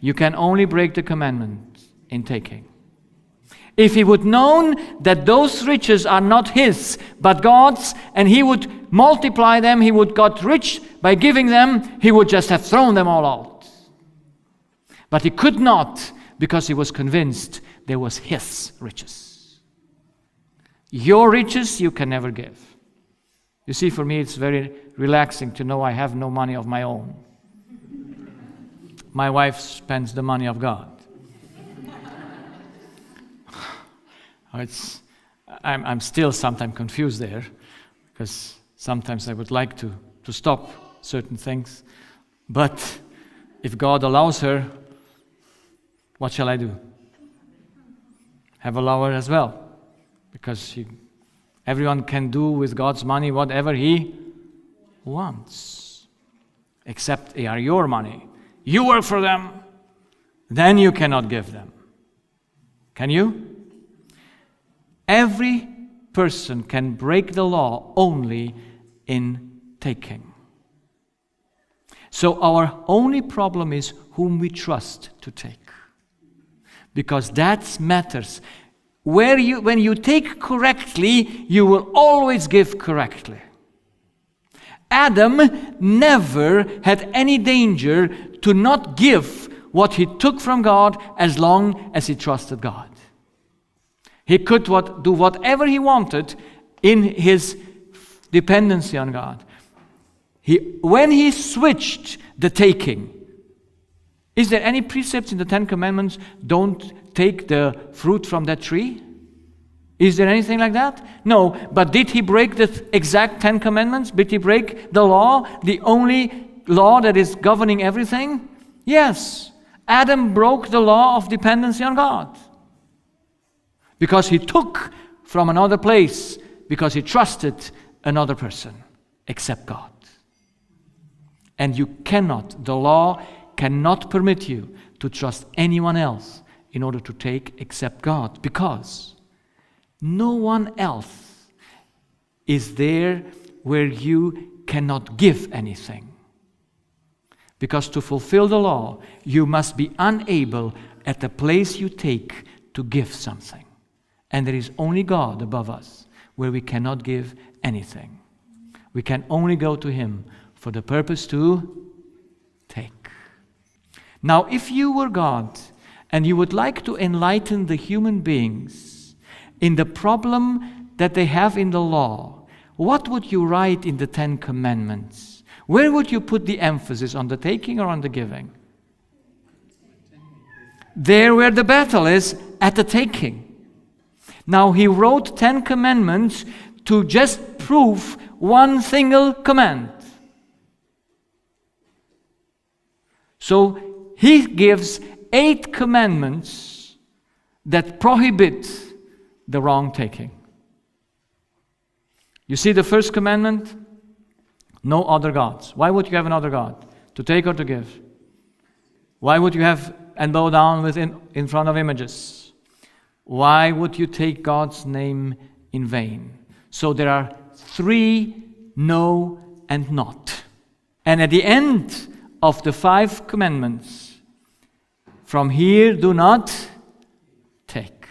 You can only break the commandment in taking. If he would known that those riches are not his, but God's, and he would multiply them, he would got rich by giving them, he would just have thrown them all out. But he could not, because he was convinced they was his riches. Your riches you can never give. You see, for me it's very relaxing to know I have no money of my own. My wife spends the money of God. I'm still sometimes confused there, because sometimes I would like to stop certain things. But if God allows her, what shall I do? Have allow her as well. Because everyone can do with God's money whatever he wants. Except they are your money. You work for them, then you cannot give them. Can you? Every person can break the law only in taking. So our only problem is whom we trust to take. Because that matters. When you take correctly, you will always give correctly. Adam never had any danger to not give what he took from God as long as he trusted God. He could do whatever he wanted in his dependency on God. When he switched the taking, is there any precepts in the Ten Commandments, don't take the fruit from that tree? Is there anything like that? No, but did he break the exact 10 commandments? Did he break the law, the only law that is governing everything? Yes. Adam broke the law of dependency on God. Because he took from another place, because he trusted another person, except God. And the law cannot permit you to trust anyone else in order to take except God, because no one else is there where you cannot give anything. Because to fulfill the law, you must be unable at the place you take to give something. And there is only God above us where we cannot give anything. We can only go to Him for the purpose to take. Now, if you were God and you would like to enlighten the human beings in the problem that they have in the law, what would you write in the 10 Commandments? Where would you put the emphasis, on the taking or on the giving? There where the battle is, at the taking. Now he wrote 10 Commandments to just prove one single command. So he gives 8 commandments that prohibit the wrong taking. You see the first commandment? No other gods. Why would you have another God? To take or to give? Why would you have and bow down in front of images? Why would you take God's name in vain? So there are 3 no and not. And at the end of the 5 commandments, from here do not take.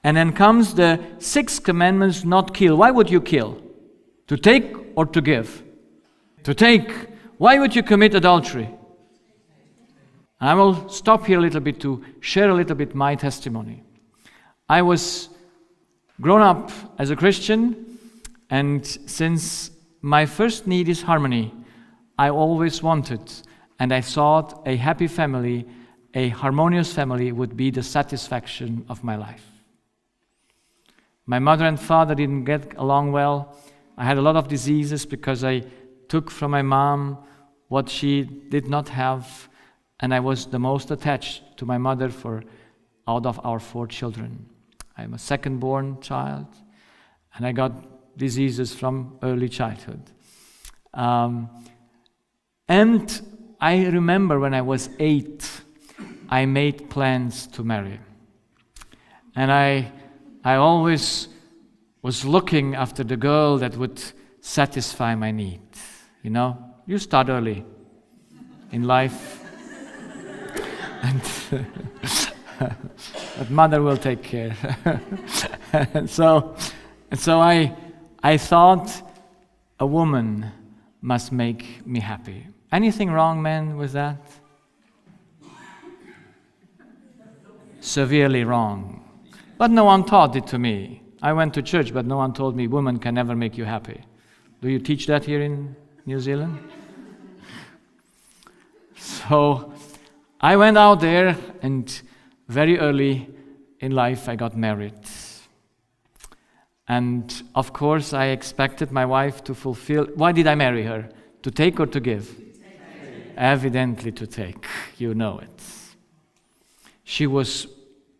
And then comes the 6th commandments, not kill. Why would you kill? To take or to give? To take. Why would you commit adultery? I will stop here a little bit to share a little bit my testimony. I was grown up as a Christian, and since my first need is harmony, I always wanted, and I thought a happy family, a harmonious family would be the satisfaction of my life. My mother and father didn't get along well. I had a lot of diseases because I took from my mom what she did not have, and I was the most attached to my mother out of our 4 children. I'm a second-born child, and I got diseases from early childhood. And I remember when I was 8, I made plans to marry. And I always was looking after the girl that would satisfy my need. You know, you start early in life. And but mother will take care. and so I thought a woman must make me happy. Anything wrong, man, with that? Severely wrong. But no one taught it to me. I went to church, but no one told me women can never make you happy. Do you teach that here in New Zealand? So I went out there, and very early in life I got married. And of course I expected my wife to fulfill. Why did I marry her? To take or to give? Evidently to take. You know it. She was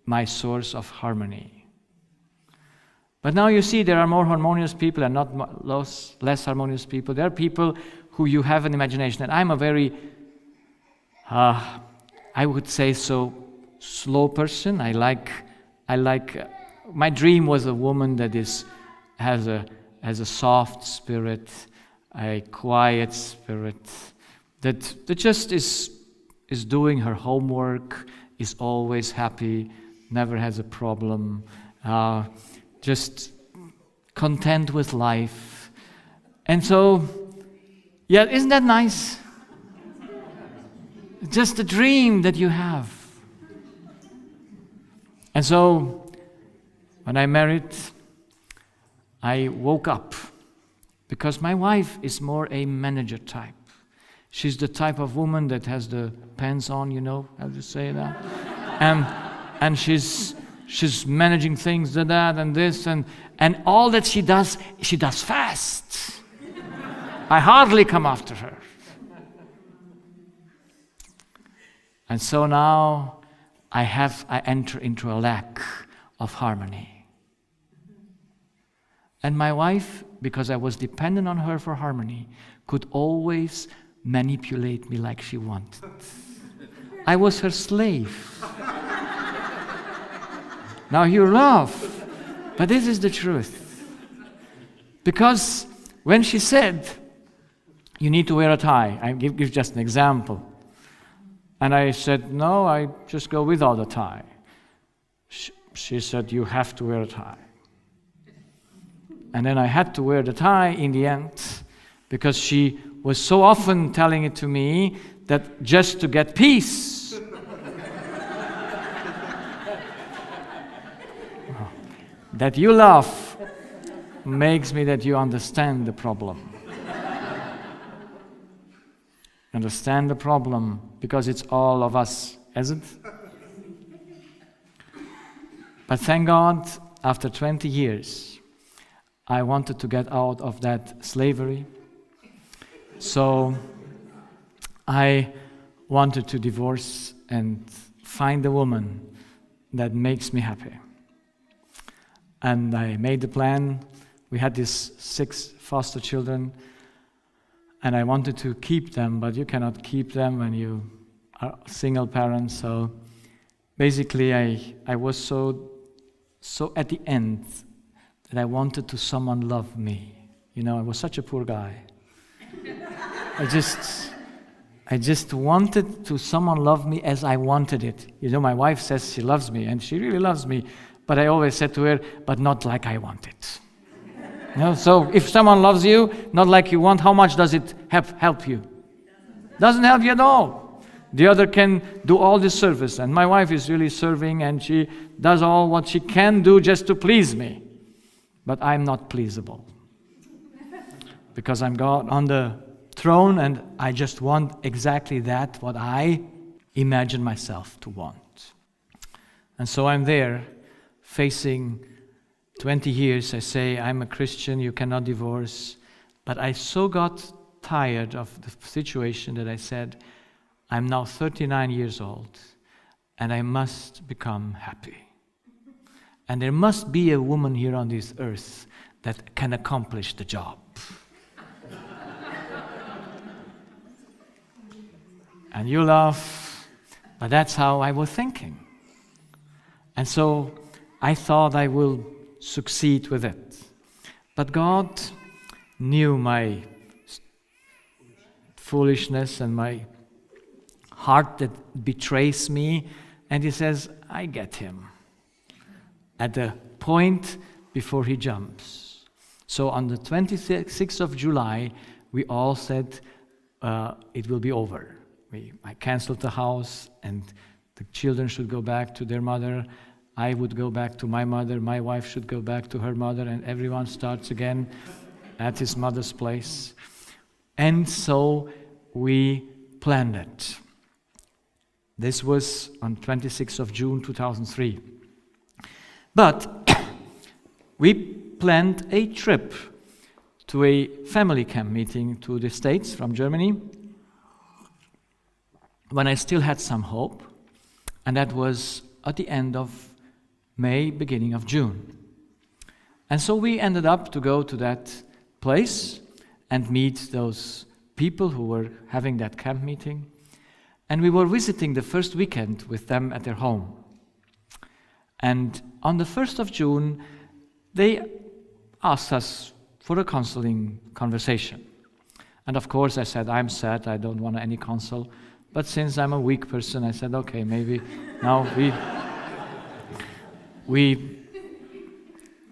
my source of harmony. But now you see there are more harmonious people and not less harmonious people. There are people who you have an imagination. And I'm a very, I would say so, slow person. I like. My dream was a woman that has a soft spirit, a quiet spirit, that just is doing her homework, is always happy, never has a problem, just content with life. And so, yeah, isn't that nice? Just a dream that you have. And so, when I married, I woke up because my wife is more a manager type. She's the type of woman that has the pants on, you know how to say that? and she's managing things, that and this, and all that she does fast. I hardly come after her. And so now I enter into a lack of harmony. And my wife, because I was dependent on her for harmony, could always manipulate me like she wanted. I was her slave. Now you laugh, but this is the truth. Because when she said, you need to wear a tie, I give just an example. And I said, no, I just go without a tie. She said, you have to wear a tie. And then I had to wear the tie in the end because she was so often telling it to me that just to get peace, That you laugh makes me that you understand the problem. Understand the problem, because it's all of us, isn't it? But thank God, after 20 years, I wanted to get out of that slavery. So I wanted to divorce and find a woman that makes me happy. And I made the plan. We had these 6 foster children, and I wanted to keep them, but you cannot keep them when you are a single parent. So basically I was so at the end that I wanted to someone love me. You know, I was such a poor guy. I just wanted to someone love me as I wanted it. You know, my wife says she loves me, and she really loves me, but I always said to her, but not like I want it. You know, so if someone loves you, not like you want, how much does it help you? Doesn't help you at all. The other can do all the service, and my wife is really serving, and she does all what she can do just to please me. But I'm not pleasable. Because I'm God on the throne, and I just want exactly that, what I imagine myself to want. And so I'm there, facing 20 years. I say, I'm a Christian, you cannot divorce. But I so got tired of the situation that I said, I'm now 39 years old, and I must become happy. And there must be a woman here on this earth that can accomplish the job. And you laugh, but that's how I was thinking. And so I thought I will succeed with it. But God knew my foolishness and my heart that betrays me, and He says, I get him at the point before he jumps. So on the 26th of July, we all said it will be over. I canceled the house, and the children should go back to their mother. I would go back to my mother. My wife should go back to her mother, and everyone starts again at his mother's place. And so we planned it. This was on 26th of June 2003. But we planned a trip to a family camp meeting to the States from Germany, when I still had some hope, and that was at the end of May, beginning of June. And so we ended up to go to that place and meet those people who were having that camp meeting. And we were visiting the first weekend with them at their home. And on the 1st of June, they asked us for a counseling conversation. And of course I said, I'm sad, I don't want any counsel. But since I'm a weak person, I said, okay, maybe now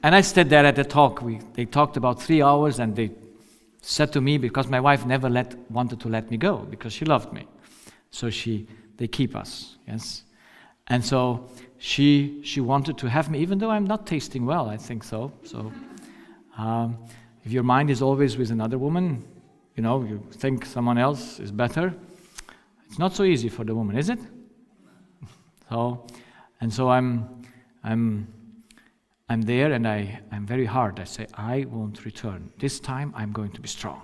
and I stayed there at the talk. They talked about 3 hours, and they said to me, because my wife never wanted to let me go, because she loved me. So they keep us, yes. And so she wanted to have me, even though I'm not tasting well, I think so. So if your mind is always with another woman, you think someone else is better, it's not so easy for the woman, is it? So I'm there, and I'm very hard. I say, I won't return. This time I'm going to be strong.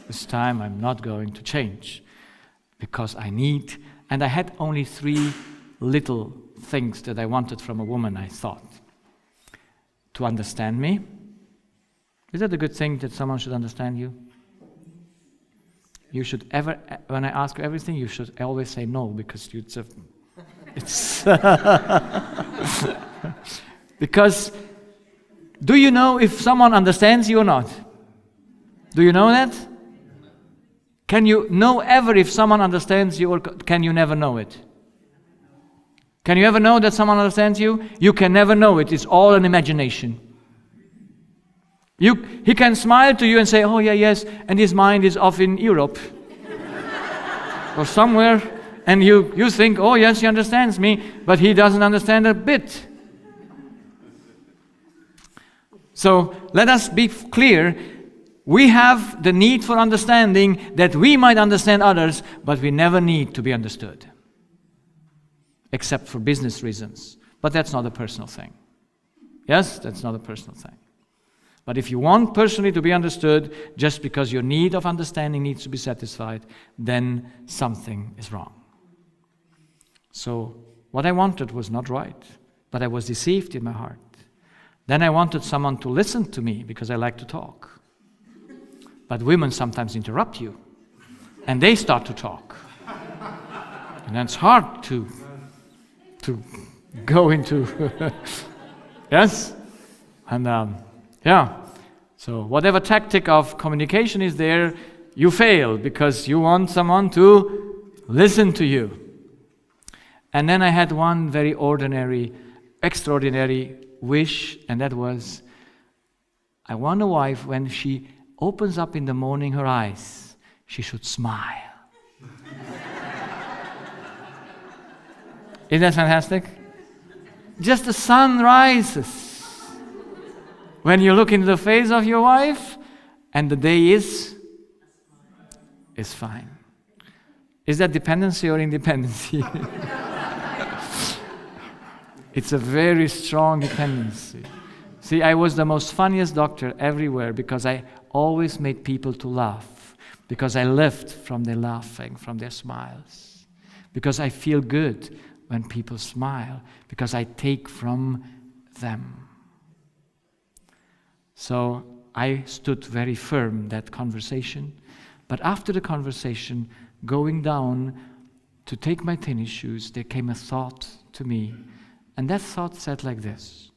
This time I'm not going to change, because and I had only 3 little things that I wanted from a woman, I thought. To understand me. Is that a good thing, that someone should understand you? You should when I ask you everything, you should always say no, because it's because do you know if someone understands you or not? Do you know that? Can you know ever if someone understands you, or can you never know it? Can you ever know that someone understands you? You can never know it. It's all an imagination. He can smile to you and say, oh yeah, yes, and his mind is off in Europe or somewhere, and you think, oh yes, he understands me, but he doesn't understand a bit. So let us be clear. We have the need for understanding that we might understand others, but we never need to be understood. Except for business reasons. But that's not a personal thing. Yes, that's not a personal thing. But if you want personally to be understood, just because your need of understanding needs to be satisfied, then something is wrong. So what I wanted was not right, but I was deceived in my heart. Then I wanted someone to listen to me because I like to talk. But women sometimes interrupt you, and they start to talk. And then it's hard to go into, yes? And so whatever tactic of communication is there, you fail because you want someone to listen to you. And then I had one very extraordinary wish, and that was, I want a wife, when she opens up in the morning her eyes, she should smile. Isn't that fantastic? Just the sun rises when you look into the face of your wife, and the day is fine. Is that dependency or independency? It's a very strong dependency. See, I was the most funniest doctor everywhere because I always made people to laugh, because I lived from their laughing, from their smiles, because I feel good when people smile, because I take from them. So I stood very firm that conversation, but after the conversation, going down to take my tennis shoes, there came a thought to me, and that thought said like this: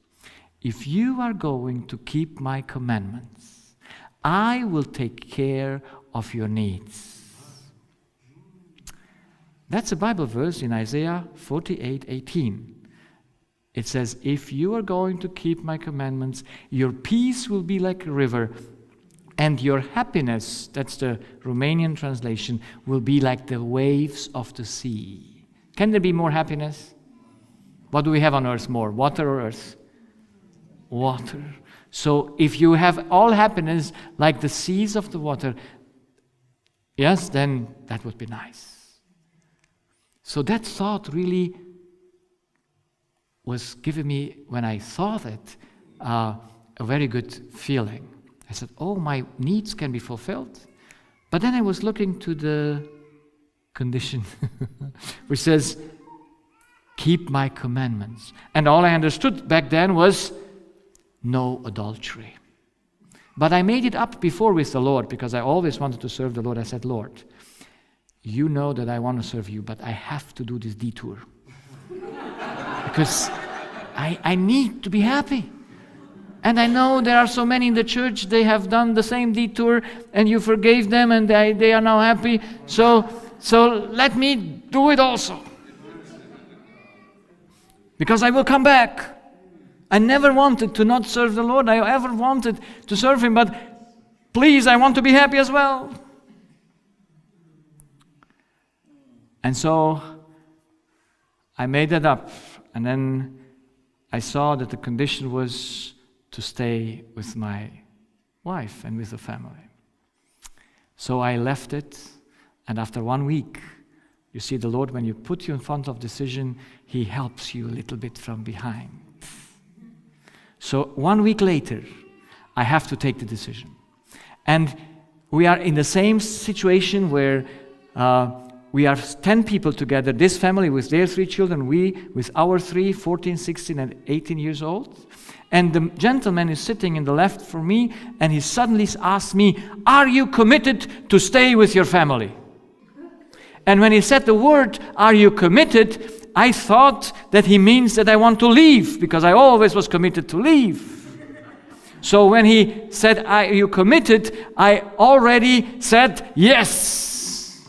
if you are going to keep my commandments, I will take care of your needs. That's a Bible verse in Isaiah 48:18. It says, if you are going to keep my commandments, your peace will be like a river, and your happiness, that's the Romanian translation, will be like the waves of the sea. Can there be more happiness? What do we have on earth more, water or earth? Water. So if you have all happiness like the seas of the water, yes, then that would be nice. So that thought really was giving me, when I saw that, a very good feeling. I said, oh, my needs can be fulfilled. But then I was looking to the condition, which says, keep my commandments. And all I understood back then was, no adultery. But I made it up before with the Lord, because I always wanted to serve the Lord. I said, Lord, you know that I want to serve you, but I have to do this detour. Because I need to be happy. And I know there are so many in the church, they have done the same detour, and you forgave them, and they are now happy. So let me do it also. Because I will come back. I never wanted to not serve the Lord. I ever wanted to serve Him, but please, I want to be happy as well. And so I made that up, and then I saw that the condition was to stay with my wife and with the family. So I left it, and after 1 week, you see, the Lord, when you put you in front of decision, He helps you a little bit from behind. So 1 week later, I have to take the decision. And we are in the same situation where we are 10 people together, this family with their 3 children, we with our 3, 14, 16, and 18 years old. And the gentleman is sitting in the left for me, and he suddenly asks me, are you committed to stay with your family? And when he said the word, are you committed, I thought that he means that I want to leave, because I always was committed to leave. So when he said, are you committed, I already said yes.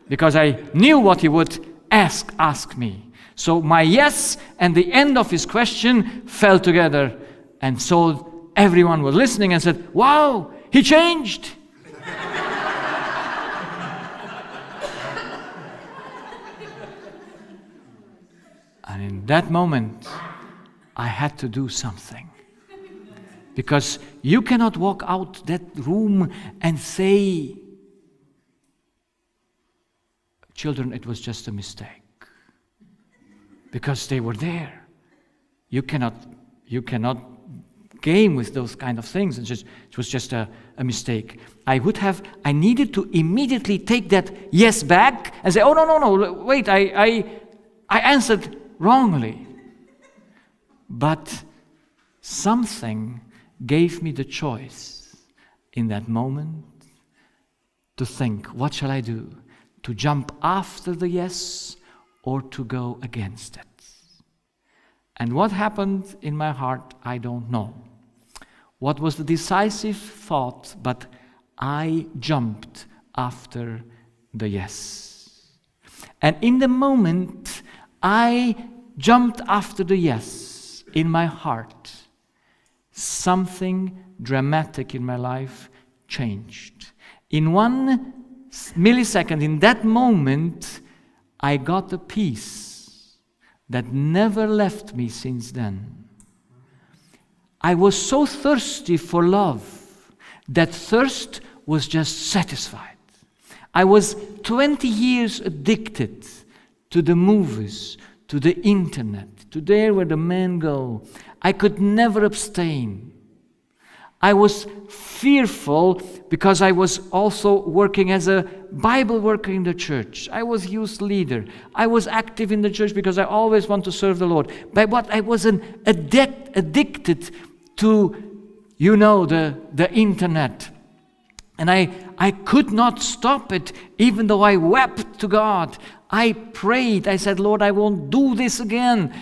Because I knew what he would ask me. So my yes and the end of his question fell together. And so everyone was listening and said, wow, he changed. And in that moment, I had to do something. Because you cannot walk out that room and say, children, it was just a mistake. Because they were there. You cannot game with those kind of things. It was just a mistake. I needed to immediately take that yes back and say, oh, no, wait, I answered wrongly. But something gave me the choice in that moment to think, what shall I do? To jump after the yes or to go against it? And what happened in my heart, I don't know. What was the decisive thought? But I jumped after the yes. And in the moment I jumped after the yes in my heart, something dramatic in my life changed. In 1 millisecond, in that moment, I got a peace that never left me since then. I was so thirsty for love, that thirst was just satisfied. I was 20 years addicted to the movies, to the internet, to there where the men go. I could never abstain. I was fearful because I was also working as a Bible worker in the church. I was youth leader. I was active in the church because I always want to serve the Lord. But what I was addicted to, the internet. And I could not stop it, even though I wept to God. I prayed. I said, Lord, I won't do this again.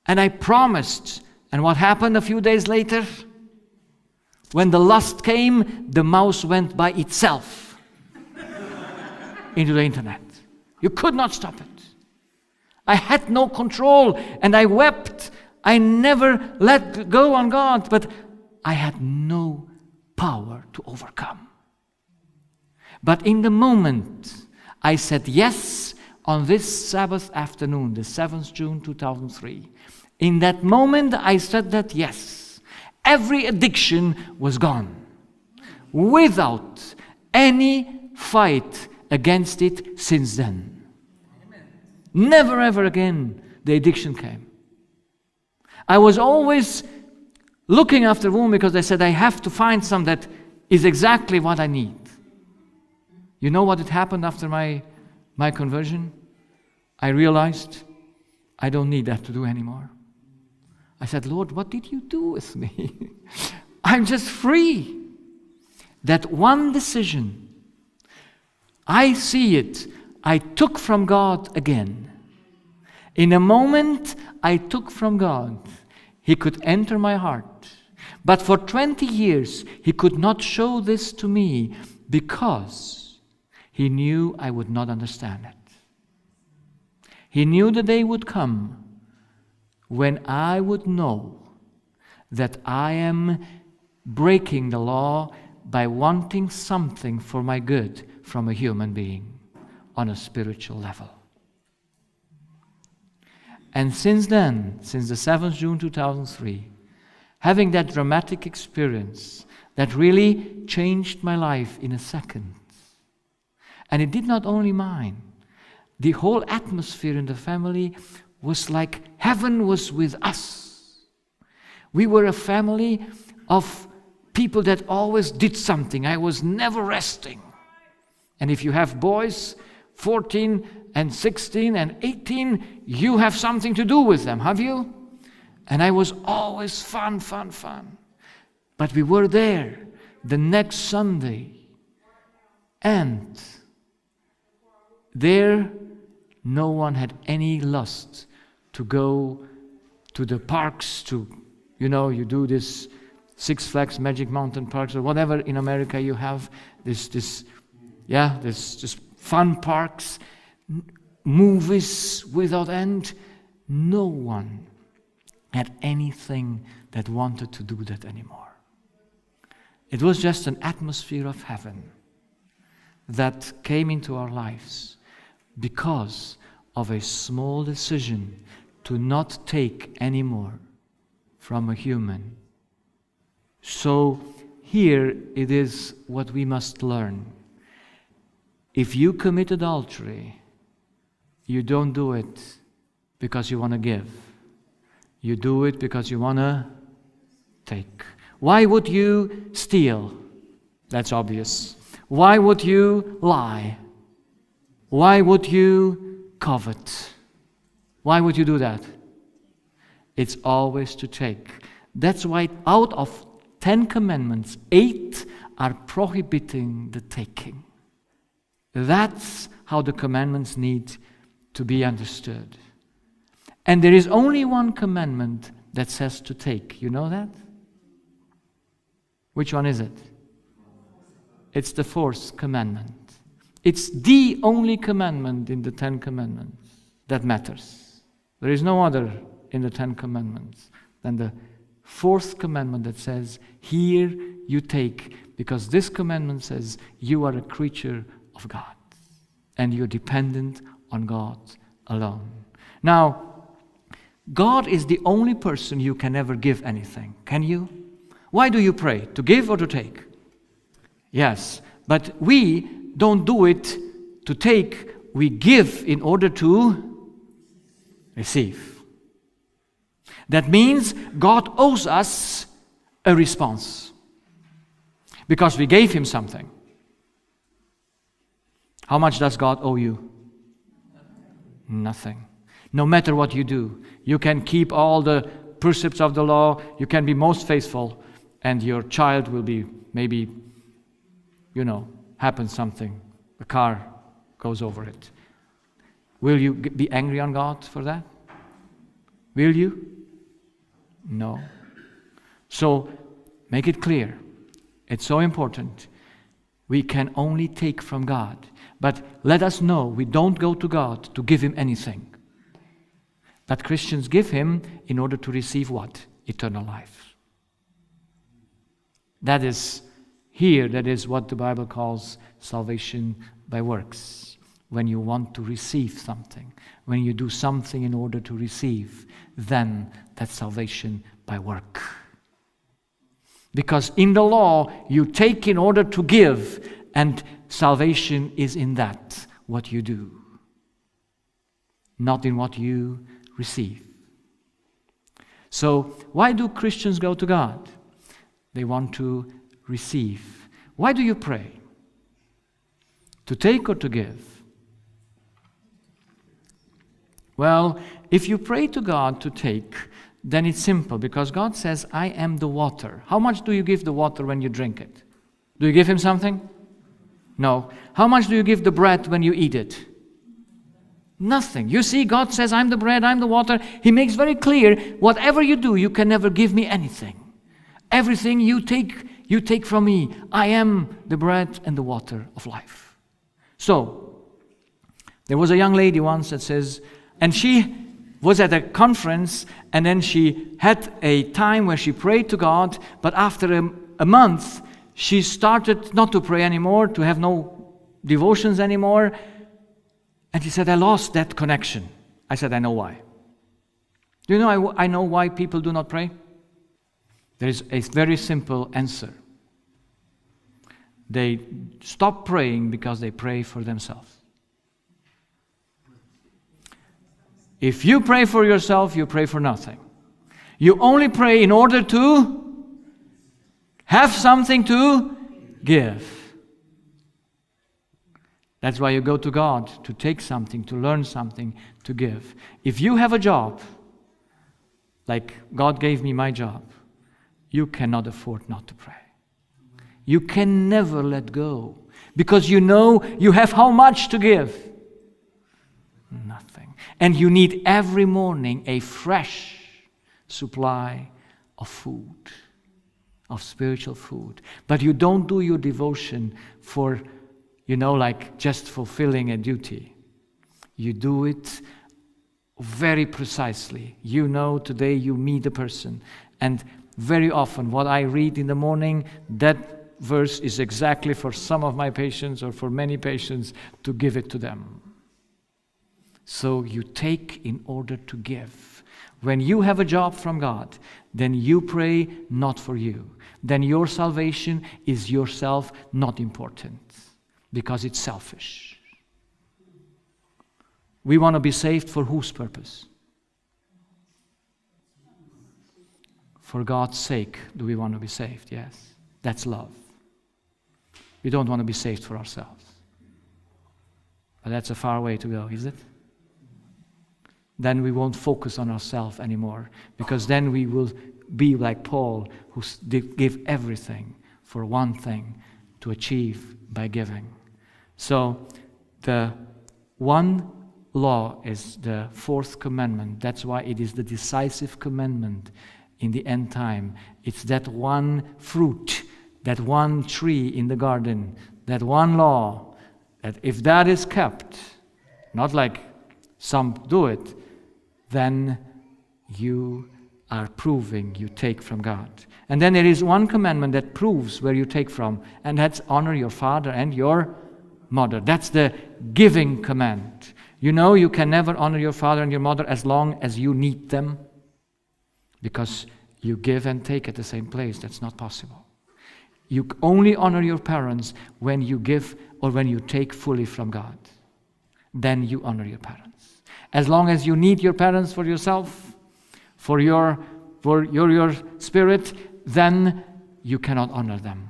And I promised. And what happened a few days later? When the lust came, the mouse went by itself into the internet. You could not stop it. I had no control, and I wept. I never let go on God, but I had no power to overcome. But in the moment, I said yes on this Sabbath afternoon, the 7th June 2003. In that moment, I said that yes. Every addiction was gone, without any fight against it since then. Amen. Never ever again the addiction came. I was always looking after a woman because I said I have to find some that is exactly what I need. You know what had happened after my conversion? I realized I don't need that to do anymore. I said, Lord, what did you do with me? I'm just free. That one decision, I see it, I took from God again. In a moment, I took from God. He could enter my heart. But for 20 years, He could not show this to me because He knew I would not understand it. He knew the day would come when I would know that I am breaking the law by wanting something for my good from a human being on a spiritual level. And since then, since the 7th June 2003, having that dramatic experience that really changed my life in a second, and it did not only mine, the whole atmosphere in the family was like heaven was with us. We were a family of people that always did something. I was never resting. And if you have boys, 14 and 16 and 18, you have something to do with them, have you? And I was always fun. But we were there the next Sunday. And there, no one had any lust to go to the parks, you do this Six Flags Magic Mountain Parks or whatever in America you have, this fun parks, movies without end. No one had anything that wanted to do that anymore. It was just an atmosphere of heaven that came into our lives because of a small decision to not take any more from a human So here it is what we must learn. If you commit adultery, you don't do it because you want to give. You do it because you want to take. Why would you steal? That's obvious. Why would you lie? Why would you covet? Why would you do that? It's always to take. That's why out of 10 commandments, 8 are prohibiting the taking. That's how the commandments need to be understood. And there is only one commandment that says to take. You know that? Which one is it? It's the 4th commandment. It's the only commandment in the 10 commandments that matters. There is no other in the 10 commandments than the 4th commandment that says, here you take, because this commandment says you are a creature of God and you're dependent on God alone. Now, God is the only person you can ever give anything. Can you? Why do you pray? To give or to take? Yes, but we don't do it to take. We give in order to receive. That means God owes us a response because we gave Him something. How much does God owe you? Nothing. No matter what you do, you can keep all the precepts of the law, you can be most faithful, and your child will be maybe, happens something, a car goes over it. Will you be angry on God for that? Will you? No. So, make it clear. It's so important. We can only take from God. But let us know, we don't go to God to give Him anything. But Christians give Him in order to receive what? Eternal life. That is what the Bible calls salvation by works. When you want to receive something, when you do something in order to receive, then that's salvation by work. Because in the law, you take in order to give, and salvation is in that, what you do, not in what you receive. So, why do Christians go to God? They want to receive. Why do you pray? To take or to give? Well, if you pray to God to take, then it's simple, because God says, I am the water. How much do you give the water when you drink it? Do you give Him something? No. How much do you give the bread when you eat it? Nothing. You see, God says, I'm the bread, I'm the water. He makes very clear, whatever you do, you can never give me anything. Everything you take from me. I am the bread and the water of life. So, there was a young lady once that says, and she was at a conference, and then she had a time where she prayed to God, but after a month, she started not to pray anymore, to have no devotions anymore, and she said, I lost that connection. I said, I know why. Do you know I know why people do not pray? There is a very simple answer. They stop praying because they pray for themselves. If you pray for yourself, you pray for nothing. You only pray in order to have something to give. That's why you go to God, to take something, to learn something, to give. If you have a job, like God gave me my job, you cannot afford not to pray. You can never let go, because you know you have how much to give? Nothing. And you need every morning a fresh supply of food, of spiritual food. But you don't do your devotion for, like just fulfilling a duty. You do it very precisely. Today you meet a person, and very often what I read in the morning, that verse is exactly for some of my patients or for many patients to give it to them. So you take in order to give. When you have a job from God, then you pray not for you. Then your salvation is yourself not important because it's selfish. We want to be saved for whose purpose? For God's sake do we want to be saved, yes. That's love. We don't want to be saved for ourselves. But that's a far way to go, is it? Then we won't focus on ourselves anymore, because then we will be like Paul, who give everything for one thing to achieve by giving. So the one law is the fourth commandment. That's why it is the decisive commandment in the end time. It's that one fruit, that one tree in the garden, that one law, that if that is kept, not like some do it, then you are proving you take from God. And then there is one commandment that proves where you take from, and that's honor your father and your mother. That's the giving command. You know you can never honor your father and your mother as long as you need them, because you give and take at the same place. That's not possible. You only honor your parents when you give or when you take fully from God. Then you honor your parents. As long as you need your parents for yourself, for your spirit, then you cannot honor them.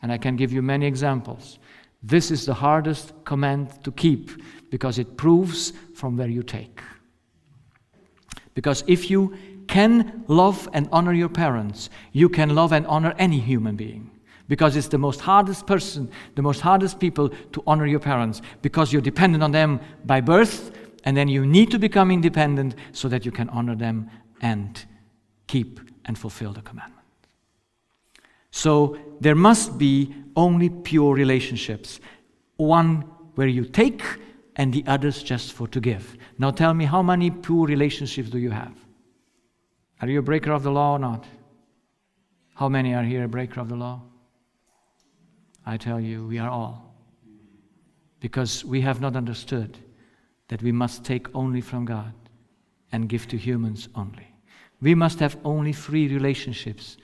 And I can give you many examples. This is the hardest command to keep, because it proves from where you take. Because if you can love and honor your parents, you can love and honor any human being. Because it's the most hardest person, the most hardest people to honor your parents, because you're dependent on them by birth, and then you need to become independent so that you can honor them and keep and fulfill the commandment. So there must be only pure relationships. One where you take and the others just for to give. Now tell me, how many pure relationships do you have? Are you a breaker of the law or not? How many are here a breaker of the law? I tell you, we are all. Because we have not understood that we must take only from God and give to humans only. We must have only free relationships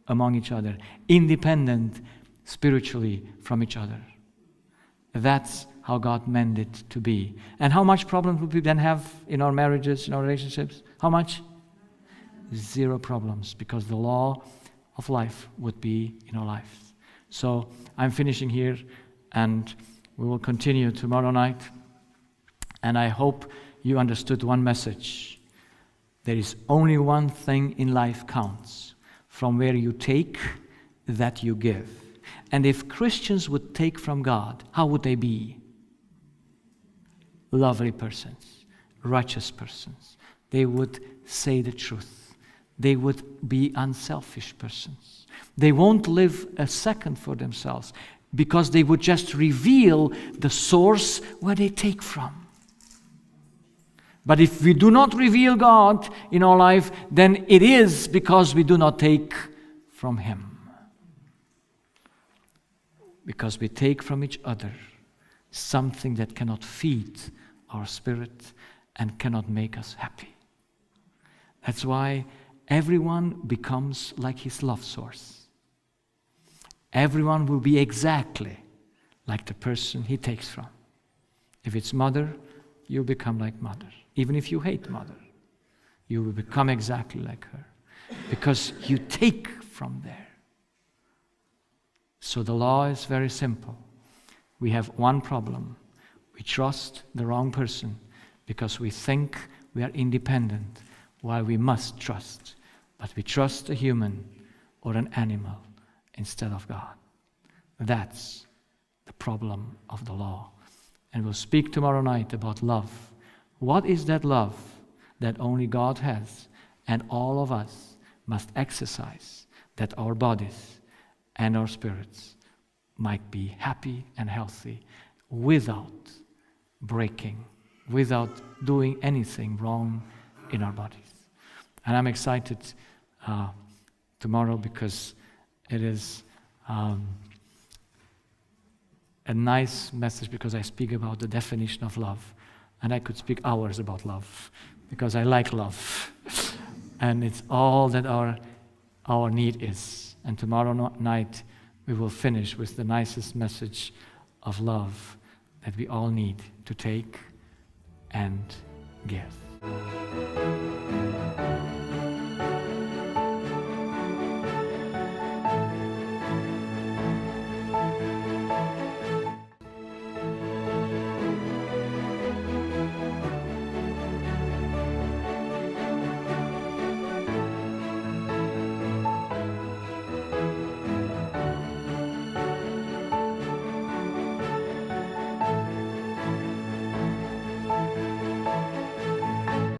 among each other, independent spiritually from each other. That's how God meant it to be. And how much problems would we then have in our marriages, in our relationships? How much? 0 problems, because the law of life would be in our lives. So I'm finishing here, and we will continue tomorrow night. And I hope you understood one message. There is only one thing in life counts. From where you take, that you give. And if Christians would take from God, how would they be? Lovely persons, righteous persons. They would say the truth. They would be unselfish persons. They won't live a second for themselves, because they would just reveal the source where they take from. But if we do not reveal God in our life, then it is because we do not take from Him. Because we take from each other something that cannot feed our spirit and cannot make us happy. That's why everyone becomes like his love source. Everyone will be exactly like the person he takes from. If it's mother, you'll become like mother. Even if you hate mother, you will become exactly like her, because you take from there. So the law is very simple. We have one problem. We trust the wrong person because we think we are independent, while we must trust. But we trust a human or an animal instead of God. That's the problem of the law. And we'll speak tomorrow night about love. What is that love that only God has, and all of us must exercise, that our bodies and our spirits might be happy and healthy without breaking, without doing anything wrong in our bodies. And I'm excited tomorrow, because it is a nice message, because I speak about the definition of love. And I could speak hours about love, because I like love. And it's all that our need is. And tomorrow night, we will finish with the nicest message of love that we all need to take and give.